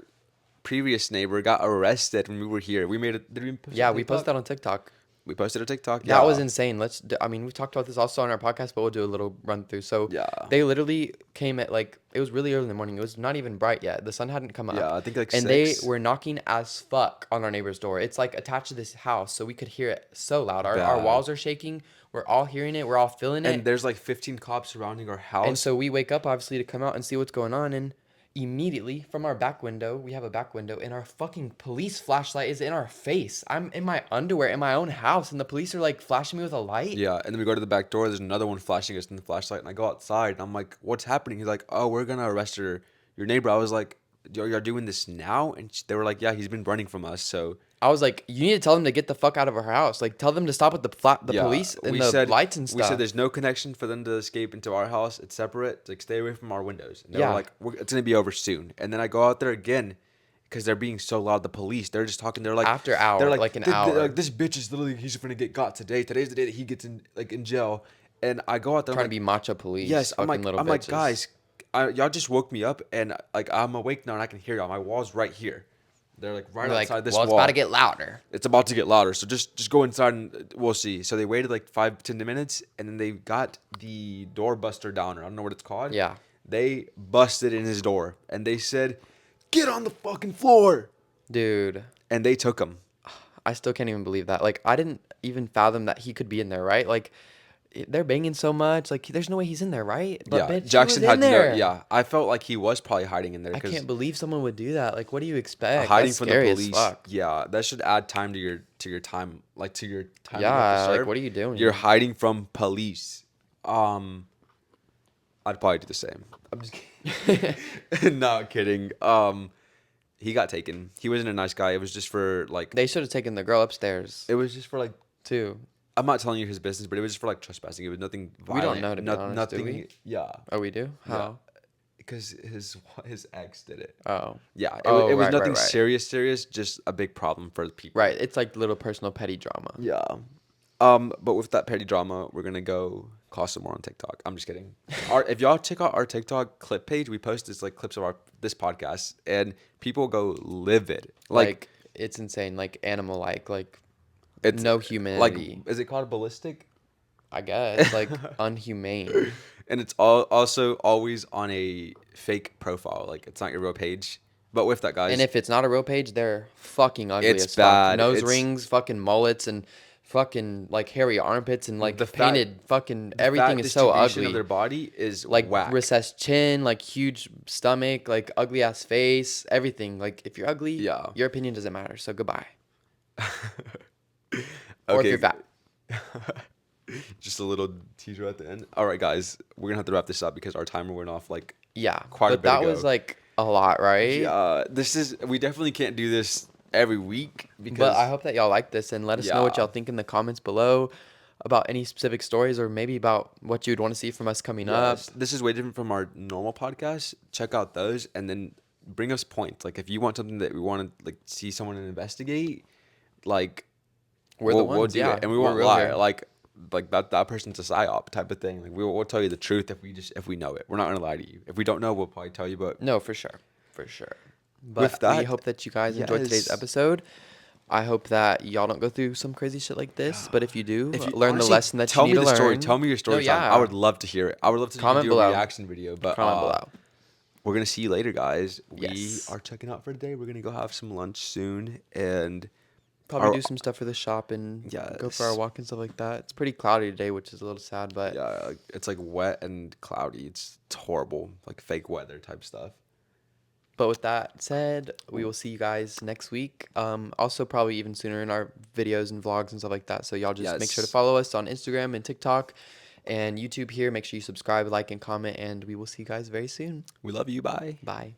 S1: previous neighbor got arrested when we were here. We made it. Did we post it
S2: Yeah,
S1: on
S2: we posted
S1: TikTok?
S2: that on TikTok.
S1: We posted a TikTok.
S2: That was
S1: Yeah.
S2: insane. I mean, we've talked about this also on our podcast, but we'll do a little run through. So
S1: Yeah.
S2: they literally came at like, it was really early in the morning. It was not even bright yet. The sun hadn't come up.
S1: Yeah, I think like
S2: And
S1: 6.
S2: they were knocking as fuck on our neighbor's door. It's like attached to this house, so we could hear it so loud. Our
S1: Bad.
S2: walls are shaking. We're all hearing it. We're all feeling
S1: And
S2: it.
S1: there's like 15 cops surrounding our house.
S2: And so we wake up, obviously, to come out and see what's going on. And immediately from our back window, we have a back window, and our fucking police flashlight is in our face. I'm in my underwear in my own house, and the police are like flashing me with a light.
S1: Yeah, and then we go to the back door. There's another one flashing us in the flashlight, and I go outside, and I'm like, "What's happening?" He's like, "Oh, we're gonna arrest your neighbor." I was like, "You're doing this now?" And they were like, "Yeah, he's been running from us." So
S2: I was like, you need to tell them to get the fuck out of our house. Like, tell them to stop with the
S1: yeah,
S2: police and
S1: we
S2: the
S1: said
S2: lights and
S1: we
S2: stuff.
S1: said there's no connection for them to escape into our house. It's separate. Like, stay away from our windows. And they
S2: Yeah.
S1: were like, "It's gonna be over soon." And then I go out there again. Because they're being so loud, the police, they're just talking. They're like
S2: After hour,
S1: they're
S2: like an hour.
S1: Like, this bitch is literally, he's gonna get got today. Today's the day that he gets in jail. And I go out there,
S2: Trying
S1: I'm
S2: to
S1: like,
S2: be macho police.
S1: yes, I'm
S2: fucking
S1: like,
S2: little
S1: I'm like,
S2: bitches.
S1: guys, y'all just woke me up, and like I'm awake now, and I can hear y'all. My wall's right here. They're like right
S2: We're like,
S1: outside this
S2: well,
S1: wall.
S2: it's about to get louder.
S1: It's about to get louder, so just go inside and we'll see. So they waited like 5-10 minutes, and then they got the doorbuster downer. I don't know what it's called.
S2: Yeah.
S1: They busted in his door, and they said, "Get on the fucking floor,"
S2: Dude,
S1: and they took him.
S2: I still can't even believe that. Like, I didn't even fathom that he could be in there, right? Like, they're banging so much. Like, there's no way he's in there, right? But
S1: Yeah,
S2: bitch, he
S1: Jackson
S2: was
S1: had
S2: in there.
S1: no. Yeah, I felt like he was probably hiding in there
S2: I
S1: because
S2: can't believe someone would do that. Like, what do you expect?
S1: hiding
S2: That's
S1: from the
S2: scary as
S1: police.
S2: fuck.
S1: Yeah, that should add time to your time, like to your time. you have to
S2: Yeah, like,
S1: serve.
S2: what are you doing?
S1: You're hiding from police. I'd probably do the same. I'm just kidding. Not kidding. He got taken. He wasn't a nice guy. It was just for like.
S2: They should have taken the girl upstairs,
S1: It was just for like.
S2: too.
S1: I'm not telling you his business, but it was just for like trespassing. It was nothing
S2: We don't
S1: violent.
S2: know, to be honest, do
S1: nothing.
S2: we?
S1: Yeah.
S2: Oh, we do? How?
S1: because his ex did it.
S2: Oh.
S1: Yeah,
S2: Oh,
S1: it was
S2: right, right,
S1: nothing
S2: right.
S1: serious, just a big problem for the people.
S2: Right. It's like little personal petty drama.
S1: Yeah. But with that petty drama, we're gonna go cause some more on TikTok. I'm just kidding. If y'all check out our TikTok clip page, we post this like clips of this podcast, and people go livid.
S2: Like it's insane. Like animal like
S1: It's
S2: no
S1: like,
S2: humanity.
S1: is it called ballistic?
S2: I guess like unhumane.
S1: And it's also always on a fake profile. Like it's not your real page. But with that,
S2: And
S1: guys,
S2: if it's not a real page, they're fucking ugly
S1: it's
S2: as fuck.
S1: bad.
S2: Nose
S1: It's
S2: rings, fucking mullets, and fucking like hairy armpits and like
S1: the fat,
S2: painted fucking
S1: the
S2: everything
S1: fat
S2: is so
S1: distribution of
S2: ugly.
S1: their body is
S2: Like
S1: whack.
S2: recessed chin, like huge stomach, like ugly ass face, everything. Like if you're ugly,
S1: Yeah.
S2: your opinion doesn't matter. So goodbye. Or if
S1: Okay.
S2: you're fat.
S1: Just a little teaser at the end. All right, guys, we're gonna have to wrap this up because our timer went off like
S2: Yeah.
S1: quite a
S2: But
S1: bit
S2: that
S1: ago.
S2: was like a lot, right?
S1: Yeah, we definitely can't do this every week
S2: But
S1: because
S2: I hope that y'all like this and let us know what
S1: yeah.
S2: y'all think in the comments below about any specific stories or maybe about what you'd want to see from us coming up.
S1: Yes, this is way different from our normal podcast. Check out those and then bring us points. Like if you want something that we want to like see someone investigate, like
S2: We're the
S1: we'll
S2: ones,
S1: do
S2: yeah.
S1: it, and we
S2: We're
S1: won't
S2: real
S1: lie.
S2: here.
S1: Like that person's a psyop type of thing. Like we'll tell you the truth if we know it. We're not gonna lie to you. If we don't know, we'll probably tell you. But
S2: No, for sure. For sure.
S1: with
S2: But we
S1: that,
S2: hope that you guys enjoyed today's
S1: yes.
S2: episode. I hope that y'all don't go through some crazy shit like this. But if you do,
S1: If you
S2: learn the
S1: honestly,
S2: lesson that
S1: tell
S2: you need
S1: me
S2: to
S1: the story.
S2: learn.
S1: Tell me your story
S2: No,
S1: time. I
S2: yeah.
S1: would love to hear it. I would love to
S2: Comment
S1: do a
S2: below.
S1: reaction video. But
S2: Comment below.
S1: we're gonna see you later, guys. We
S2: Yes.
S1: are checking out for today. We're gonna go have some lunch soon, and
S2: Probably
S1: our
S2: do some stuff for the shop and go for our
S1: yes,
S2: walk and stuff like that. It's pretty cloudy today, which is a little sad, but
S1: yeah, it's like wet and cloudy. It's horrible, like fake weather type stuff.
S2: with that said, we will see you guys next week. Also probably even sooner in our videos and vlogs and stuff like that. So y'all just make sure to
S1: Yes,
S2: follow us on Instagram and TikTok and YouTube here. Make sure you subscribe, like, and comment, and we will see you guys very soon.
S1: we love you. Bye.
S2: Bye.